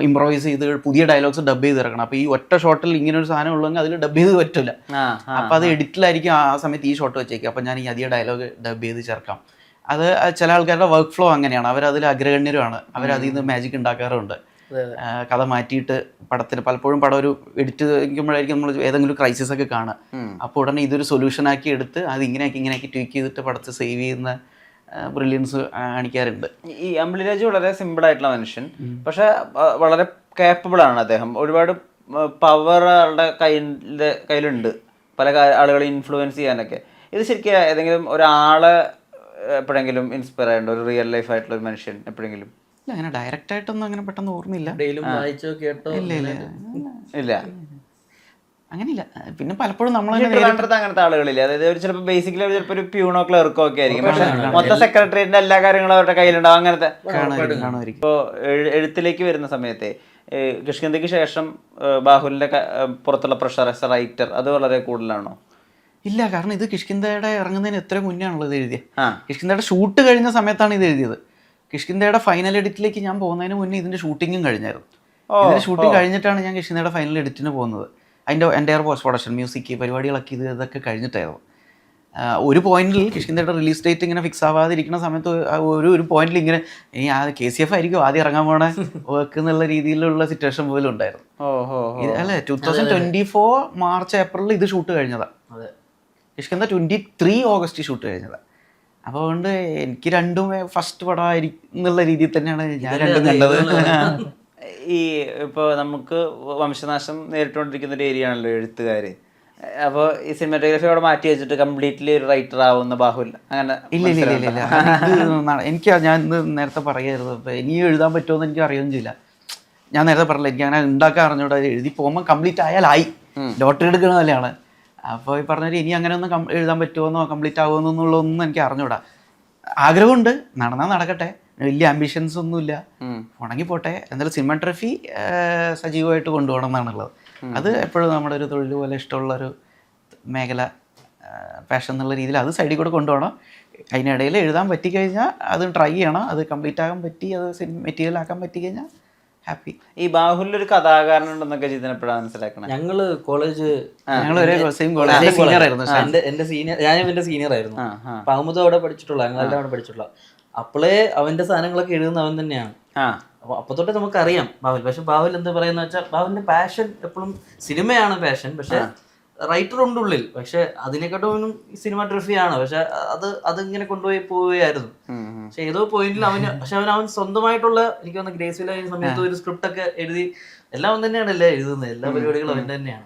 ഇംപ്രവൈസ് ചെയ്ത് പുതിയ ഡയലോഗ്സ് ഡബ് ചെയ്ത് ഇറക്കണം. അപ്പോൾ ഈ ഒറ്റ ഷോട്ടിൽ ഇങ്ങനെ ഒരു സാധനം ഉള്ളെങ്കിൽ അതിൽ ഡബ് ചെയ്ത് പറ്റില്ല. അപ്പോൾ അത് എഡിറ്റിലായിരിക്കും ആ സമയത്ത് ഈ ഷോട്ട് വെച്ചേക്കുക, അപ്പോൾ ഞാൻ ഈ അധിക ഡയലോഗ് ഡബ് ചെയ്ത് ചേർക്കാം. അത് ചില ആൾക്കാരുടെ വർക്ക് ഫ്ലോ അങ്ങനെയാണ്, അവരതിൽ അഗ്രഗണ്യരുമാണ്, അവരതിൽ നിന്ന് മാജിക് ഉണ്ടാക്കാറുണ്ട്. കഥ മാറ്റിയിട്ട് പടത്തിന് പലപ്പോഴും പടം ഒരു എഡിറ്റ് ചെയ്യുമ്പോഴായിരിക്കും നമ്മൾ ഏതെങ്കിലും ക്രൈസിസ് ഒക്കെ കാണുക. അപ്പോൾ ഉടനെ ഇതൊരു സൊല്യൂഷൻ ആക്കി എടുത്ത് അത് ഇങ്ങനെയാക്കി ട്വീക്ക് ചെയ്തിട്ട് പടത്തെ സേവ് ചെയ്യുന്ന ബ്രില്യൻസ് കാണിക്കാറുണ്ട്. ഈ അമ്പിളിരാജ് വളരെ സിമ്പിൾ ആയിട്ടുള്ള മനുഷ്യൻ, പക്ഷെ വളരെ കേപ്പബിൾ ആണ് അദ്ദേഹം. ഒരുപാട് പവർ ആളുടെ കയ്യിലുണ്ട്, പല ആളുകളെ ഇൻഫ്ലുവൻസ് ചെയ്യാനൊക്കെ. ഇത് ശരിക്കും ഏതെങ്കിലും ഒരാളെ എപ്പോഴെങ്കിലും ഇൻസ്പയർ ആയിട്ടുണ്ടോ, ഒരു റിയൽ ലൈഫ് ആയിട്ടുള്ള ഒരു മനുഷ്യൻ എപ്പോഴെങ്കിലും? ഇല്ല, അങ്ങനെ ഡയറക്റ്റ് ആയിട്ടൊന്നും അങ്ങനെ പെട്ടെന്ന് ഓർമ്മയില്ല. വായിച്ചോ കേട്ടോ? ഇല്ല, അങ്ങനെയില്ല. പിന്നെ പലപ്പോഴും നമ്മൾ അങ്ങനത്തെ ആളുകളില്ല. അതായത് ഒരു ചിലപ്പോൾ ബേസിക്കലി ചിലപ്പോൾ ഒരു പ്യൂണോ ക്ലർക്കോ ഒക്കെ ആയിരിക്കും, പക്ഷെ മൊത്തം സെക്രട്ടേറിയറ്റിന്റെ എല്ലാ കാര്യങ്ങളും അവരുടെ കയ്യിലുണ്ടാവും. അങ്ങനത്തെ ഇപ്പോൾ എഴുത്തിലേക്ക് വരുന്ന സമയത്തെ കിഷ്കിന്ധയ്ക്ക് ശേഷം ബാഹുലിന്റെ പുറത്തുള്ള പ്രഷർ ആസ് എ റൈറ്റർ അത് വളരെ കൂടുതലാണോ? ഇല്ല, കാരണം ഇത് കിഷ്കിന്ധയുടെ ഇറങ്ങുന്നതിന് എത്ര മുന്നേ ആണല്ലോ ഇത് എഴുതിയത്. കിഷ്കിന്ധയുടെ ഷൂട്ട് കഴിഞ്ഞ സമയത്താണ് ഇത് എഴുതിയത്. കിഷ്കിന്ധയുടെ ഫൈനൽ എഡിറ്റിലേക്ക് ഞാൻ പോകുന്നതിന് മുന്നേ ഇതിന്റെ ഷൂട്ടിങ്ങും കഴിഞ്ഞായിരുന്നു. ഇതിന്റെ ഷൂട്ടിംഗ് കഴിഞ്ഞിട്ടാണ് ഞാൻ കിഷ്കിന്ധയുടെ ഫൈനൽ എഡിറ്റിന് പോകുന്നത്. അതിൻ്റെ എൻ്റയർ പോസ്റ്റ് പ്രൊഡക്ഷൻ, മ്യൂസിക്, പരിപാടികളൊക്കെ ഇതൊക്കെ കഴിഞ്ഞിട്ടായിരുന്നു. ഒരു പോയിന്റിൽ കിഷ്കിന്ധയുടെ റിലീസ് ഡേറ്റ് ഇങ്ങനെ ഫിക്സ് ആവാതിരിക്കുന്ന സമയത്ത് ഒരു പോയിന്റിൽ ഇങ്ങനെ ഇനി KCF ആയിരിക്കും ആദ്യം ഇറങ്ങാൻ പോണ വർക്ക് എന്നുള്ള രീതിയിലുള്ള സിറ്റുവേഷൻ പോലും ഉണ്ടായിരുന്നു. അല്ലേ, 2024 മാർച്ച് ഏപ്രിലിൽ ഇത് ഷൂട്ട് കഴിഞ്ഞതാണ്. കിഷ്കിന്ധ 23 ഓഗസ്റ്റ് ഷൂട്ട് കഴിഞ്ഞതാണ്. അപ്പോൾ അതുകൊണ്ട് എനിക്ക് രണ്ടും ഫസ്റ്റ് പടമായിരിക്കും എന്നുള്ള രീതിയിൽ തന്നെയാണ് ഞാൻ രണ്ടും കണ്ടത്. ഈ ഇപ്പോൾ നമുക്ക് വംശനാശം നേരിട്ടുകൊണ്ടിരിക്കുന്ന ഒരു ഏരിയ ആണല്ലോ എഴുത്തുകാർ. അപ്പോൾ ഈ സിനിമാറ്റോഗ്രാഫി അവിടെ മാറ്റി വെച്ചിട്ട് കംപ്ലീറ്റ്ലി ഒരു റൈറ്റർ ആവുന്ന ബാഹുൽ അങ്ങനെ? ഇല്ല. എനിക്ക് ഞാൻ ഇന്ന് നേരത്തെ പറയായിരുന്നു, അപ്പോൾ ഇനി എഴുതാൻ പറ്റുമോ എന്ന് എനിക്ക് അറിയുകയും ചെയ്യില്ല. ഞാൻ നേരത്തെ പറഞ്ഞില്ല, എനിക്ക് അങ്ങനെ ഉണ്ടാക്കാൻ അറിഞ്ഞൂടാ. എഴുതി പോകുമ്പോൾ കംപ്ലീറ്റ് ആയാലായി, ലോട്ടറി എടുക്കണതല്ലാണ്. അപ്പോൾ ഈ പറഞ്ഞാൽ ഇനി അങ്ങനെ ഒന്നും എഴുതാൻ പറ്റുമോന്നോ കംപ്ലീറ്റ് ആകുമെന്നോ എന്നുള്ളതൊന്നും എനിക്ക് അറിഞ്ഞൂടാ. ആഗ്രഹമുണ്ട്, നടന്നാൽ നടക്കട്ടെ, വലിയ ആംബിഷൻസ് ഒന്നുമില്ല, ഉണങ്ങി പോട്ടെ. എന്തായാലും സിനിമാറ്റോഗ്രാഫി സജീവമായിട്ട് കൊണ്ടുപോകണം എന്നാണുള്ളത്. അത് എപ്പോഴും നമ്മുടെ ഒരു തൊഴിൽ പോലെ ഇഷ്ടമുള്ളൊരു മേഖല, പാഷൻ എന്നുള്ള രീതിയിൽ അത് സൈഡിൽ കൂടെ കൊണ്ടുപോകണം. അതിനിടയിൽ എഴുതാൻ പറ്റിക്കഴിഞ്ഞാൽ അത് ട്രൈ ചെയ്യണം. അത് കംപ്ലീറ്റ് ആകാൻ പറ്റി, അത് മെറ്റീരിയൽ ആക്കാൻ പറ്റിക്കഴിഞ്ഞാൽ ഹാപ്പി. ഈ ബാഹുലിലൊരു കഥാകാരൻ ഉണ്ടെന്നൊക്കെ ചെയ്തപ്പോഴാണ് മനസ്സിലാക്കണം. ഞങ്ങള് ഒരേ സെയിം കോളേജ് സീനിയർ ആയിരുന്നു. എന്റെ സീനിയർ, ഞാനും എന്റെ സീനിയർ ആയിരുന്നു. അപ്പൊ അഹമ്മദ് അവിടെ പഠിച്ചിട്ടുള്ള, ഞങ്ങളുടെ അവിടെ പഠിച്ചിട്ടുള്ള. അപ്പോളേ അവന്റെ സാധനങ്ങളൊക്കെ എഴുതുന്ന അവൻ തന്നെയാണ്. അപ്പൊ തൊട്ട് നമുക്കറിയാം ബാഹുൽ. പക്ഷെ ബാഹുൽ എന്താ പറയുന്ന വെച്ചാൽ ബാഹുലിന്റെ പാഷൻ എപ്പോഴും സിനിമയാണ് പാഷൻ, പക്ഷെ റൈറ്റർ ഉണ്ട് ഉള്ളിൽ. പക്ഷെ അതിനെക്കാട്ടും സിനിമാറ്റോഗ്രഫിയാണ്. പക്ഷെ അതിങ്ങനെ കൊണ്ടുപോയി പോവുകയായിരുന്നു. പക്ഷെ ഏതോ പോയിന്റിൽ അവൻ സ്വന്തമായിട്ടുള്ള, എനിക്ക് തോന്നുന്നു ഗ്രേസ്ഫുൾ സമയത്ത് ഒരു സ്ക്രിപ്റ്റ് ഒക്കെ എഴുതി എല്ലാം അവൻ തന്നെയാണ് എഴുതുന്നത്. എല്ലാ പരിപാടികളും അവൻ തന്നെയാണ്.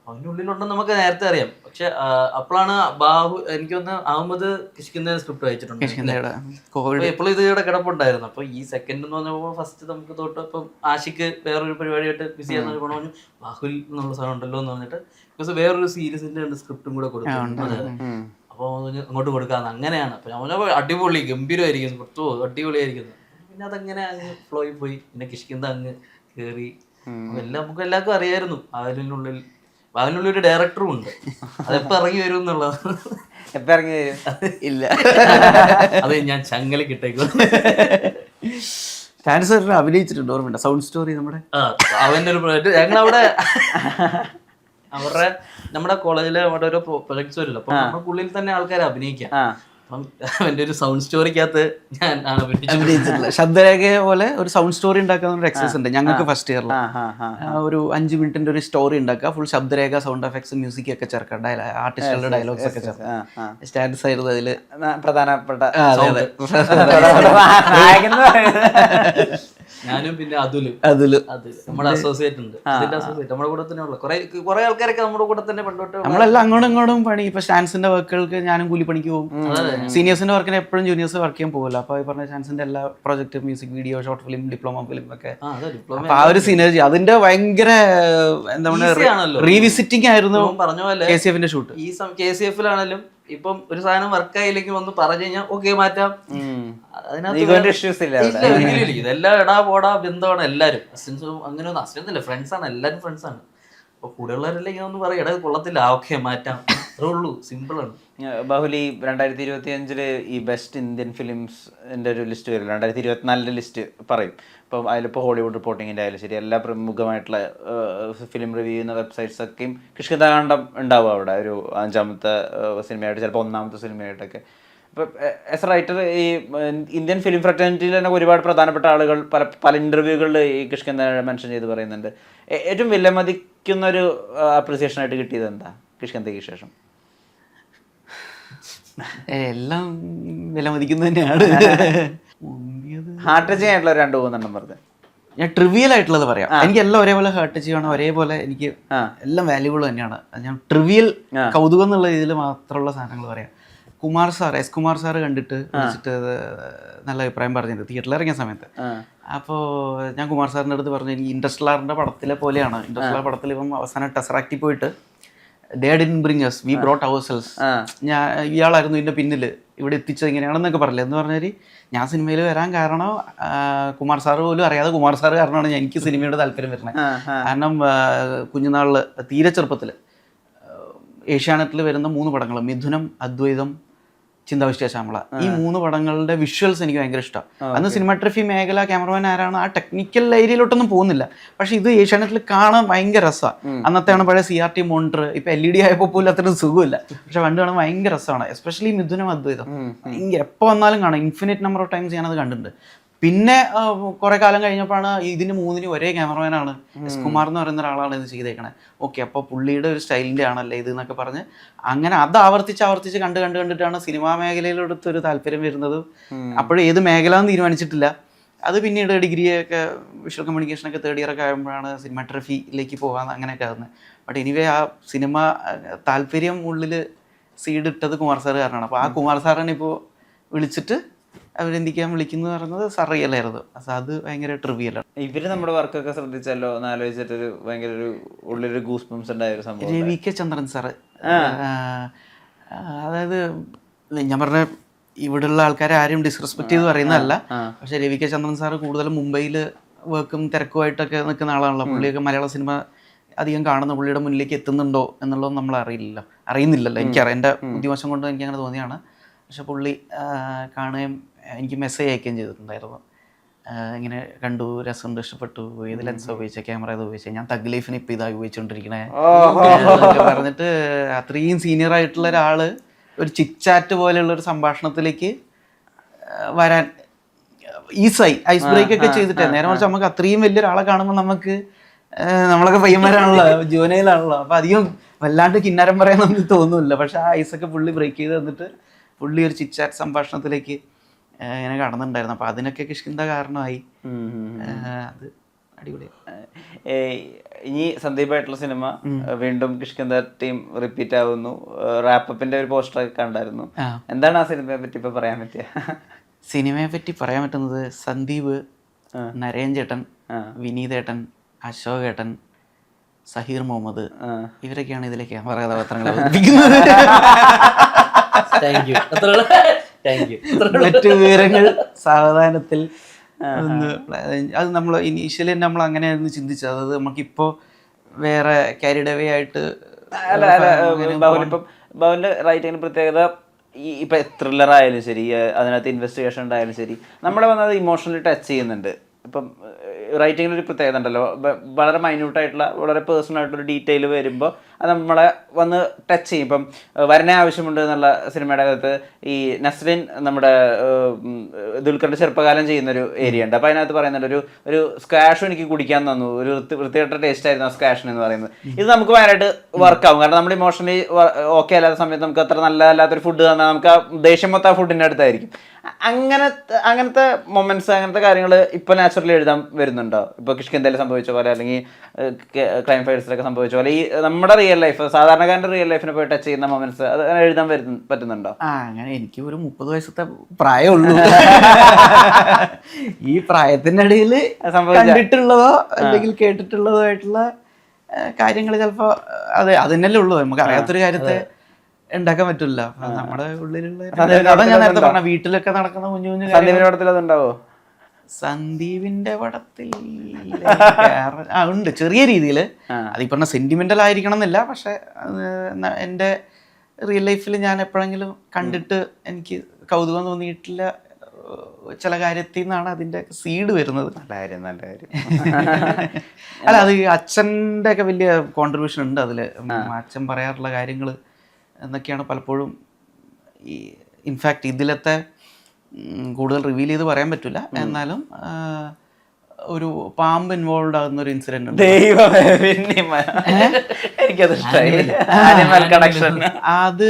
അവൻ്റെ ഉള്ളിലുണ്ടെന്ന് നമുക്ക് നേരത്തെ അറിയാം. പക്ഷെ അപ്പോഴാണ് എനിക്ക് തോന്നുന്നു അഹമ്മദ് കിഷ്കിന്ധ സ്ക്രിപ്റ്റ് വായിച്ചിട്ടുണ്ട്. എപ്പോഴും ഇത് ഇവിടെ കിടപ്പുണ്ടായിരുന്നു. അപ്പൊ ഈ സെക്കൻഡ് എന്ന് പറഞ്ഞപ്പോ ഫസ്റ്റ് നമുക്ക് തൊട്ട് ഇപ്പം ആഷിക്ക് വേറൊരു പരിപാടിയായിട്ട് ബിസി ആണെന്ന് പറഞ്ഞു, ബാഹുൽ എന്നുള്ള സാധനം ഉണ്ടല്ലോ എന്ന് പറഞ്ഞിട്ട് വേറൊരു സീരീസിന്റെ സ്ക്രിപ്റ്റും കൂടെ കൊടുത്തു. അപ്പൊ അങ്ങോട്ട് കൊടുക്കാന്ന് അങ്ങനെയാണ്. അപ്പൊ ഞാൻ അടിപൊളി ഗംഭീരമായിരിക്കും, സ്ക്രിപ്റ്റ് അടിപൊളിയായിരിക്കുന്നു. പിന്നെ അതങ്ങനെ അങ്ങ് ഫ്ലോയിൽ പോയി. പിന്നെ കിഷ്കിന്ധ അങ്ങ് കയറി. എല്ലാം നമുക്ക് എല്ലാവർക്കും അറിയായിരുന്നു. അതിനുള്ളിൽ ഒരു ഡയറക്ടറും ഉണ്ട്. അതെപ്പോ ഇറങ്ങി വരും എന്നുള്ളത്. എപ്പോ ഇറങ്ങി വരും? ഇല്ല, അത് ഞാൻ ചങ്ങല കിട്ടേക്കും. അഭിനയിച്ചിട്ടുണ്ട്, ഓർമ്മയുണ്ട്? സൗണ്ട് സ്റ്റോറി നമ്മുടെ അവന്റെ ഒരു പ്രോജക്ട് ഞങ്ങളവിടെ നമ്മുടെ കോളേജിലെ അവിടെ ഓരോ പ്രൊജക്ട്സ് വരില്ല. അപ്പൊ നമ്മുടെ ഉള്ളിൽ തന്നെ ആൾക്കാരെ അഭിനയിക്കാം. അപ്പം അവന്റെ ഒരു സൗണ്ട് സ്റ്റോറിക്കകത്ത് ഞാൻ അഭിനയിച്ചിട്ടുള്ള ശബ്ദരേഖ പോലെ ഒരു സൗണ്ട് സ്റ്റോറി ഉണ്ടാക്കുന്ന ഒരു എക്സസൈസ് ഉണ്ട് ഞങ്ങൾക്ക് ഫസ്റ്റ് ഇയറിൽ. ഒരു 5 മിനിറ്റിന്റെ ഒരു സ്റ്റോറി ഉണ്ടാക്കുക, ഫുൾ ശബ്ദരേഖ, സൗണ്ട് എഫക്ട്സ്, മ്യൂസിക് ഒക്കെ ചേർക്കാം, ആർട്ടിസ്റ്റുകളുടെ ഡയലോഗ്സ് ഒക്കെ ചേർക്കാം. സ്റ്റാറ്റസ് ആയിരുന്നു അതില് പ്രധാനപ്പെട്ട. ഞാനും പിന്നെ അതുല് നമ്മുടെ അസോസിയേറ്റ് ഉണ്ട്, നമ്മുടെ കൂടെ തന്നെ ഉള്ള കുറെ ആൾക്കാരൊക്കെ നമ്മുടെ കൂടെ തന്നെ പണ്ടോട്ട് നമ്മളെല്ലാം അങ്ങോട്ടും ഇങ്ങോട്ടും പണി. ഇപ്പൊ സ്റ്റാൻസിന്റെ വർക്കുകൾക്ക് ഞാനും കൂലിപ്പണിക്ക് പോകും. സീനിയേഴ്സിന്റെ വർക്കിന് എപ്പോഴും ജൂനിയേഴ്സ് വർക്ക് ചെയ്യാൻ പോകില്ല. അപ്പൊ ഈ പറഞ്ഞ സ്റ്റാൻസിന്റെ എല്ലാ project, music video, short film, diploma film ഒക്കെ, ആ ഒരു സിനർജി അതിന്റെ ഭയങ്കര എന്താ പറയുക റീവിസിറ്റിംഗ് ആയിരുന്നു. പറഞ്ഞ പോലെ KCF ഷൂട്ട് ഈ KCF-ലാണെങ്കിലും ഇപ്പം ഒരു സാധനം വർക്കായില്ലെങ്കിൽ ഒന്ന് പറഞ്ഞു കഴിഞ്ഞാൽ ഓക്കെ മാറ്റാം. ഇതെല്ലാം എടാ പോടാ ബന്ധമാണ് എല്ലാരും. അസിസ്റ്റൻസും അങ്ങനെ ഒന്നും അസിസ്റ്റൻസ് ഫ്രണ്ട്സാണ്, എല്ലാരും ഫ്രണ്ട്സാണ്. അപ്പൊ കൂടെയുള്ളവരെല്ലാം ഇങ്ങനെ ഒന്ന് പറയും, എടാ കൊള്ളത്തില്ല, ഓക്കെ മാറ്റാം, അത്രേ ഉള്ളൂ, സിമ്പിൾ ആണ്. ബാഹുലി 2025 ഈ ബെസ്റ്റ് ഇന്ത്യൻ ഫിലിംസിന്റെ ഒരു ലിസ്റ്റ് വരും. 2024 ലിസ്റ്റ് പറയും. ഇപ്പം അതിലിപ്പോൾ ഹോളിവുഡ് റിപ്പോർട്ടിങ്ങിൻ്റെ ആയാലും ശരി, എല്ലാ പ്രമുഖമായിട്ടുള്ള ഫിലിം റിവ്യൂ ചെയ്യുന്ന വെബ്സൈറ്റ്സ് ഒക്കെയും കിഷ്കിന്ധാകാന്ഡം ഉണ്ടാവും അവിടെ. ഒരു 5ാമത്തെ സിനിമയായിട്ട്, ചിലപ്പോൾ 1ാമത്തെ സിനിമയായിട്ടൊക്കെ. എസ് റൈറ്റർ ഈ ഇന്ത്യൻ ഫിലിം ഫ്രറ്റേണിറ്റിയിൽ തന്നെ ഒരുപാട് പ്രധാനപ്പെട്ട ആളുകൾ പല ഇന്റർവ്യൂകളിൽ ഈ കിഷ്കിന്ധ മെൻഷൻ ചെയ്ത് പറയുന്നുണ്ട്. ഏറ്റവും വിലമതിക്കുന്ന ഒരു അപ്രിസിയേഷൻ ആയിട്ട് കിട്ടിയത് എന്താ കിഷ്കിന്ധയ്ക്ക് ശേഷം? എല്ലാം വിലമതിക്കുന്നത് തന്നെയാണ്. ഹാർട്ട് ടച്ചിങ് ആയിട്ടുള്ള 2-3 പറഞ്ഞത് ഞാൻ ട്രിവിയൽ ആയിട്ടുള്ളത് പറയാം. എനിക്ക് എല്ലാം ഒരേപോലെ ഹേർട്ട് ചെയ്യണം, ഒരേപോലെ എനിക്ക് എല്ലാം വാല്യൂബിൾ തന്നെയാണ്. ഞാൻ ട്രിവിയൽ കൗതുകം എന്നുള്ള രീതിയിൽ മാത്രമുള്ള സാധനങ്ങൾ പറയാം. എസ് കുമാർ സാർ കണ്ടിട്ട് വിളിച്ചിട്ട് നല്ല അഭിപ്രായം പറഞ്ഞിട്ടുണ്ട് തിയേറ്ററിൽ ഇറങ്ങിയ സമയത്ത്. അപ്പോൾ ഞാൻ കുമാർ സാറിൻ്റെ അടുത്ത് പറഞ്ഞു, എനിക്ക് ഇൻഡസ്ട്രിയലിൻ്റെ പടത്തിലെ പോലെയാണ്. ഇൻഡസ്ട്രിയൽ പടത്തിൽ ഇപ്പം അവസാനം ടെസറാക്റ്റിൽ പോയിട്ട് they didn't bring us, we brought ourselves. ഇയാളായിരുന്നു ഇതിൻ്റെ പിന്നിൽ, ഇവിടെ എത്തിച്ചത് ഇങ്ങനെയാണെന്നൊക്കെ പറഞ്ഞില്ല. എന്ന് പറഞ്ഞാൽ ഞാൻ സിനിമയിൽ വരാൻ കാരണം കുമാർ സാറ് പോലും അറിയാതെ കുമാർ സാറ് കാരണമാണ് എനിക്ക് സിനിമയോട് താല്പര്യം വരുന്നത്. കാരണം കുഞ്ഞുനാളിൽ തീരെ ചെറുപ്പത്തിൽ ഏഷ്യാനെറ്റിൽ വരുന്ന 3 പടങ്ങൾ, മിഥുനം, അദ്വൈതം, ചിന്താവിഷ്ട ശ്യാമള, ഈ 3 പടങ്ങളുടെ വിഷ്വൽസ് എനിക്ക് ഭയങ്കര ഇഷ്ടമാണ്. അന്ന് സിനിമാട്രഫി മേഖല, ക്യാമറമാൻ ആരാണ്, ആ ടെക്നിക്കൽ ഏരിയയിലോട്ടൊന്നും പോകുന്നില്ല. പക്ഷെ ഇത് ഏഷ്യാനെറ്റിൽ കാണാൻ ഭയങ്കര രസമാണ്. അന്നത്തെയാണ് പഴയ CRT മോണിറ്റർ, ഇപ്പൊ LED ആയപ്പോൾ പോലും അത്രയും സുഖമില്ല. പക്ഷെ പണ്ട് കാണാൻ ഭയങ്കര രസമാണ്. എസ്പെഷ്യലി മിഥുനം, അദ്വൈതം ഭയങ്കര എപ്പോൾ വന്നാലും കാണാം. ഇൻഫിനിറ്റ് നമ്പർ ഓഫ് ടൈംസ് ഞാനത് കണ്ടിട്ടുണ്ട്. പിന്നെ കുറെ കാലം കഴിഞ്ഞപ്പോഴാണ് ഇതിന് 3-നും ഒരേ ക്യാമറമാനാണ്, എസ് കുമാർ എന്ന് പറയുന്ന ഒരാളാണ് ഇത് ചെയ്തേക്കണേ. ഓക്കെ, അപ്പോൾ പുള്ളിയുടെ ഒരു സ്റ്റൈലിൻ്റെ ആണല്ലേ ഇത് എന്നൊക്കെ പറഞ്ഞ് അങ്ങനെ അത് ആവർത്തിച്ച് കണ്ടിട്ടാണ് സിനിമാ മേഖലയിലെടുത്ത് ഒരു താല്പര്യം വരുന്നത്. അപ്പോഴും ഏത് മേഖല എന്ന് തീരുമാനിച്ചിട്ടില്ല. അത് പിന്നീട് ഡിഗ്രിയൊക്കെ വിഷ്വൽ കമ്മ്യൂണിക്കേഷനൊക്കെ 3rd ഇയർ ഒക്കെ ആകുമ്പോഴാണ് സിനിമാട്രഫിയിലേക്ക് പോകാൻ അങ്ങനെയൊക്കെ ആകുന്നത്. ബട്ട് എനിവേ ആ സിനിമ താല്പര്യം ഉള്ളിൽ സീഡ് ഇട്ടത് കുമാർ സാറ് കാരണമാണ്. അപ്പോൾ ആ കുമാർ സാറാണ് ഇപ്പോൾ വിളിച്ചിട്ട് അവരെന്തിക്കാൻ വിളിക്കുന്നത് പറയുന്നത് സർറിയലായിരുന്നു. അത് ഭയങ്കര ട്രിവിയലാണ്. ഇവര് നമ്മുടെ വർക്കൊക്കെ ശ്രദ്ധിച്ചല്ലോ എന്ന് ആലോചിച്ചിട്ടൊരു ഭയങ്കര ഒരു ഉള്ളിലൊരു ഗൂസ് ബംസ് ഉണ്ടായ ഒരു സംഭവം. രവി ചന്ദ്രൻ സാറ്, അതായത് ഞാൻ പറഞ്ഞ ഇവിടെയുള്ള ആൾക്കാരെ ആരും ഡിസ്റെസ്പെക്ട് ചെയ്ത് പറയുന്നതല്ല. പക്ഷെ രവി ചന്ദ്രൻ സാറ് കൂടുതലും മുംബൈയിൽ വർക്കും തിരക്കുമായിട്ടൊക്കെ നിൽക്കുന്ന ആളാണല്ലോ. പുള്ളിയൊക്കെ മലയാള സിനിമ അധികം കാണുന്ന പുള്ളിയുടെ മുന്നിലേക്ക് എത്തുന്നുണ്ടോ എന്നുള്ളത് നമ്മൾ അറിയുന്നില്ലല്ലോ. എനിക്കറിയാം, എൻ്റെ ബുദ്ധിവശം കൊണ്ട് എനിക്ക് അങ്ങനെ തോന്നിയാണ്. പക്ഷെ പുള്ളി കാണുകയും എനിക്ക് മെസ്സേജ് അയക്കുകയും ചെയ്തിട്ടുണ്ടായിരുന്നു. ഇങ്ങനെ കണ്ടു, രസമുണ്ട്, ഇഷ്ടപ്പെട്ടു, ഏത് ലെൻസ് ഉപയോഗിച്ച, ക്യാമറ ഏത് ഉപയോഗിച്ച, ഞാൻ തഗ് ലൈഫിന് ഇപ്പം ഇതാ ഉപയോഗിച്ചുകൊണ്ടിരിക്കണേ പറഞ്ഞിട്ട് അത്രയും സീനിയർ ആയിട്ടുള്ള ഒരാള് ഒരു ചിറ്റാറ്റ് പോലെയുള്ള ഒരു സംഭാഷണത്തിലേക്ക് വരാൻ ഈസായി ഐസ് ബ്രേക്ക് ഒക്കെ ചെയ്തിട്ടേ. നേരെ മറിച്ച് നമുക്ക് അത്രയും വലിയൊരാളെ കാണുമ്പോൾ നമ്മളൊക്കെ പയ്യന്മാരാണല്ലോ, ജൂനയിലാണല്ലോ. അപ്പം അധികം വല്ലാണ്ട് കിന്നാരം പറയാനൊന്നും തോന്നുന്നില്ല. പക്ഷെ ആ ഐസൊക്കെ പുള്ളി ബ്രേക്ക് ചെയ്ത് തന്നിട്ട് പുള്ളി ഒരു ചിറ്റാറ്റ് സംഭാഷണത്തിലേക്ക് ഇങ്ങനെ കടന്നിട്ടുണ്ടായിരുന്നു. അപ്പൊ അതിനൊക്കെ കിഷ്കിന്ധ കാരണമായി. അത് അടിപൊളി. ഇനി സന്ദീപായിട്ടുള്ള സിനിമ വീണ്ടും കിഷ്കിന്ധ ടീം റിപ്പീറ്റ് ആവുന്നു. റാപ്പപ്പിന്റെ ഒരു പോസ്റ്റർ ഒക്കെ കണ്ടായിരുന്നു. എന്താണ് ആ സിനിമയെ പറ്റി ഇപ്പൊ പറയാൻ പറ്റിയ? സിനിമയെ പറ്റി പറയാൻ പറ്റുന്നത് സന്ദീപ്, നരേൻ ചേട്ടൻ, വിനീതേട്ടൻ, അശോകേട്ടൻ, സഹീർ മുഹമ്മദ്, ഇവരൊക്കെയാണ് ഇതിലെ ക്യാമറ കഥാപാത്രങ്ങൾ അവതരിപ്പിക്കുന്നത്. മറ്റു വിവരങ്ങൾ സാവധാനത്തിൽ അത് നമ്മൾ ഇനീഷ്യലി നമ്മൾ അങ്ങനെയായിരുന്നു ചിന്തിച്ചത്. അതായത് നമുക്കിപ്പോ വേറെ കാരിഡ് അവേ ആയിട്ട് ഭവന്റെ റൈറ്റിങ്ങിന് പ്രത്യേകത ഇപ്പൊ ത്രില്ലർ ആയാലും ശരി, അതിനകത്ത് ഇൻവെസ്റ്റിഗേഷൻ ഉണ്ടായാലും ശരി, നമ്മളെ വന്നത് ഇമോഷണലി ടച്ച് ചെയ്യുന്നുണ്ട്. ഇപ്പം റൈറ്റിങ്ങിലൊരു പ്രത്യേകത ഉണ്ടല്ലോ, വളരെ മൈന്യൂട്ടായിട്ടുള്ള വളരെ പേഴ്സണൽ ആയിട്ടുള്ള ഡീറ്റെയിൽ വരുമ്പോൾ അത് നമ്മളെ വന്ന് ടച്ച് ചെയ്യും. ഇപ്പം വരനെ ആവശ്യമുണ്ട് എന്നുള്ള സിനിമയുടെ അകത്ത് ഈ നസ്രിൻ നമ്മുടെ ദുൽഖറിന്റെ ചെറുപ്പകാലം ചെയ്യുന്നൊരു ഏരിയ ഉണ്ട്. അപ്പം അതിനകത്ത് പറയുന്നുണ്ട് ഒരു സ്ക്വാഷും എനിക്ക് കുടിക്കാൻ തന്നു, ഒരു വൃത്തികെട്ട ടേസ്റ്റ് ആയിരുന്നു ആ സ്ക്വാഷൻ എന്ന് പറയുന്നത്. ഇത് നമുക്ക് ഭയങ്കരമായിട്ട് വർക്കാവും. കാരണം നമ്മൾ ഇമോഷണലി ഓക്കെ അല്ലാത്ത സമയത്ത് നമുക്ക് അത്ര നല്ലതല്ലാത്തൊരു ഫുഡ് തന്നാൽ നമുക്ക് ആ ദേഷ്യം മൊത്തം ആ ഫുഡിൻ്റെ അടുത്തായിരിക്കും. അങ്ങനത്തെ മൊമെന്റ്സ്, അങ്ങനത്തെ കാര്യങ്ങൾ ഇപ്പൊ നാച്ചുറലി എഴുതാൻ വരുന്നുണ്ടോ? ഇപ്പൊ കിഷ്കിന്ധയിൽ സംഭവിച്ച പോലെ, അല്ലെങ്കിൽ ക്രൈം ഫൈറ്റ്സിലൊക്കെ സംഭവിച്ച പോലെ ഈ നമ്മുടെ റിയൽ ലൈഫ്, സാധാരണക്കാരന്റെ റിയൽ ലൈഫിനെ പോയി ടച്ച് ചെയ്യുന്ന മൊമെന്റ്സ് അത് എഴുതാൻ പറ്റുന്നുണ്ടോ? അങ്ങനെ എനിക്ക് ഒരു 30 വയസ്സത്തെ പ്രായമുള്ളൂ. ഈ പ്രായത്തിന്റെ ഇടയിൽ കണ്ടിട്ടുള്ളതോ അല്ലെങ്കിൽ കേട്ടിട്ടുള്ളതോ ആയിട്ടുള്ള കാര്യങ്ങൾ ചിലപ്പോ അതിനല്ലേ ഉള്ളൂ. നമുക്ക് അറിയാത്തൊരു കാര്യത്തെ ഉണ്ടാക്കാൻ പറ്റില്ല. നമ്മുടെ ഉള്ളിലുള്ള അതാ ഞാൻ നേരത്തെ പറഞ്ഞ വീട്ടിലൊക്കെ നടക്കുന്ന കുഞ്ഞു കുഞ്ഞു പടത്തിൽ അതുണ്ടാവോ? സന്ദീപിന്റെ പടത്തിൽ ഉണ്ട് ചെറിയ രീതിയിൽ. അതിപ്പോ പറഞ്ഞ സെന്റിമെന്റൽ ആയിരിക്കണം എന്നില്ല. പക്ഷെ എൻ്റെ റിയൽ ലൈഫിൽ ഞാൻ എപ്പോഴെങ്കിലും കണ്ടിട്ട് എനിക്ക് കൗതുകം തോന്നിയിട്ടില്ല ചില കാര്യത്തിൽ നിന്നാണ് അതിന്റെ സീഡ് വരുന്നത്. നല്ല കാര്യം. അല്ല, അത് അച്ഛൻ്റെ ഒക്കെ വലിയ കോൺട്രിബ്യൂഷൻ ഉണ്ട് അതില്. അച്ഛൻ പറയാറുള്ള കാര്യങ്ങൾ എന്നൊക്കെയാണ് പലപ്പോഴും ഈ ഇൻഫാക്റ്റ് ഇതിലത്തെ കൂടുതൽ റിവീൽ ചെയ്ത് പറയാൻ പറ്റില്ല, എന്നാലും ഒരു പാമ്പ് ഇൻവോൾവ് ആകുന്ന ഒരു ഇൻസിഡന്റ് ഉണ്ട്. ദൈവമേ, എനിക്കത് ഇഷ്ടമായി കണക്ഷൻ. അത്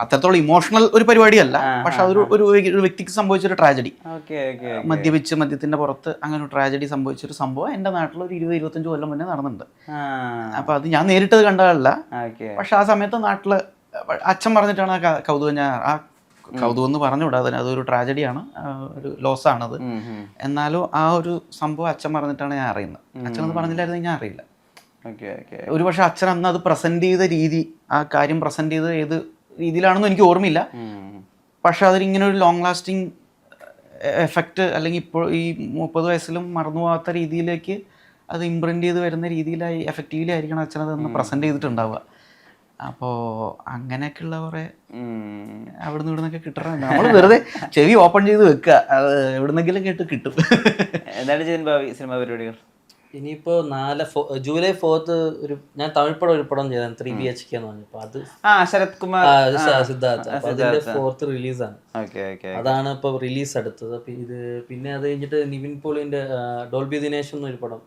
അത്രത്തോളം ഇമോഷണൽ ഒരു പരിപാടിയല്ല, പക്ഷെ അതൊരു ഒരു വ്യക്തിക്ക് സംഭവിച്ചൊരു ട്രാജഡി. മദ്യപിച്ച് മദ്യത്തിന്റെ പുറത്ത് അങ്ങനെ ഒരു ട്രാജഡി സംഭവിച്ചൊരു സംഭവം എൻ്റെ നാട്ടിൽ ഒരു 20-25 കൊല്ലം മുന്നേ നടന്നിട്ടുണ്ട്. അപ്പൊ അത് ഞാൻ നേരിട്ടത് കണ്ടതല്ല, പക്ഷെ ആ സമയത്ത് നാട്ടില് അച്ഛൻ പറഞ്ഞിട്ടാണ് ആ കൗതുകം, ഞാൻ ആ കൗതുകം എന്ന് പറഞ്ഞുകൂടാ, അതൊരു ട്രാജഡിയാണ്, ഒരു ലോസാണത്. എന്നാലും ആ ഒരു സംഭവം അച്ഛൻ പറഞ്ഞിട്ടാണ് ഞാൻ അറിയുന്നത്. അച്ഛനത് പറഞ്ഞില്ലായിരുന്നെങ്കിൽ ഞാൻ അറിയില്ല. ഒരു പക്ഷെ അച്ഛൻ അന്ന് അത് പ്രസന്റ് ചെയ്ത രീതി, ആ കാര്യം പ്രസന്റ് ചെയ്ത് ഏത് രീതിയിലാണെന്നും എനിക്ക് ഓർമ്മയില്ല, പക്ഷെ അതിങ്ങനെ ഒരു ലോങ് ലാസ്റ്റിംഗ് എഫക്റ്റ്, അല്ലെങ്കിൽ ഇപ്പോൾ ഈ 30 വയസ്സിലും മറന്നു പോകാത്ത രീതിയിലേക്ക് അത് ഇംപ്രിന്റ് ചെയ്ത് വരുന്ന രീതിയിലായി എഫക്റ്റീവ്ലി ആയിരിക്കണം അച്ഛനത് അന്ന് പ്രസന്റ് ചെയ്തിട്ടുണ്ടാവുക. അപ്പോൾ അങ്ങനെയൊക്കെയുള്ള കുറേ അവിടുന്ന് ഇവിടുന്നൊക്കെ കിട്ടണം. നമ്മൾ വെറുതെ ചെവി ഓപ്പൺ ചെയ്ത് വെക്കുക, അത് എവിടുന്നെങ്കിലും കേട്ട് കിട്ടും. എന്താണ് ചെയ്യുന്ന ഭാവി സിനിമാ പരിപാടികൾ? ഇനിയിപ്പോ ജൂലൈ 4th ഒരു ഞാൻ തമിഴ് പടം ഒരു പടം ചെയ്ത 3 BHK എന്ന് പറഞ്ഞപ്പോ അത് ശരത് കുമാർ സിദ്ധാർത്ഥ്, അപ്പൊ അതിന്റെ 4th റിലീസാണ്. അതാണ് ഇപ്പൊ റിലീസ് അടുത്തത്. പിന്നെ അത് കഴിഞ്ഞിട്ട് നിവിൻ പോളിന്റെ ഡോൾബി ദിനേശ് എന്നൊരു പടം,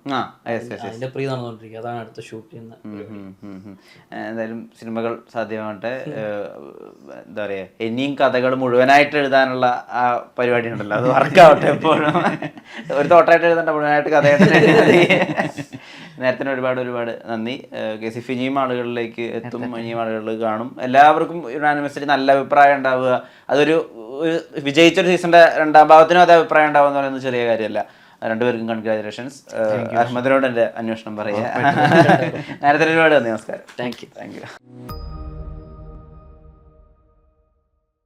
അതിന്റെ പ്രീ നടന്നുകൊണ്ടിരിക്കുക. അതാണ് അടുത്ത ഷൂട്ട് ചെയ്യുന്ന. എന്തായാലും സിനിമകൾ സാധ്യമാകട്ടെ. എന്താ പറയാ, ഇനിയും കഥകൾ മുഴുവനായിട്ട് എഴുതാനുള്ള ആ പരിപാടി ഉണ്ടല്ലോ, അത് വർക്കാവട്ടെ. എപ്പോഴും ഒരു തോട്ടായിട്ട് എഴുതണ്ട, മുഴുവനായിട്ട് കഥയായിട്ട്. നേരത്തിന് ഒരുപാട് നന്ദി. KCF ഇനിയും ആളുകളിലേക്ക് എത്തും, ഇനിയും ആളുകളിൽ കാണും. എല്ലാവർക്കും യുനാനിമസ്ലി നല്ല അഭിപ്രായം ഉണ്ടാവുക, അതൊരു വിജയിച്ചൊരു സീസണിന്റെ 2ാം ഭാഗത്തിനും അതേ അഭിപ്രായം ഉണ്ടാവുക എന്ന് പറയുന്നത് ചെറിയ കാര്യമല്ല. രണ്ടുപേർക്കും കൺഗ്രാജുലേഷൻസ്. അഹമ്മദിനോട് എൻ്റെ അന്വേഷണം പറയുക. നേരത്തെ ഒരുപാട് നന്ദി. നമസ്കാരം. Thank you.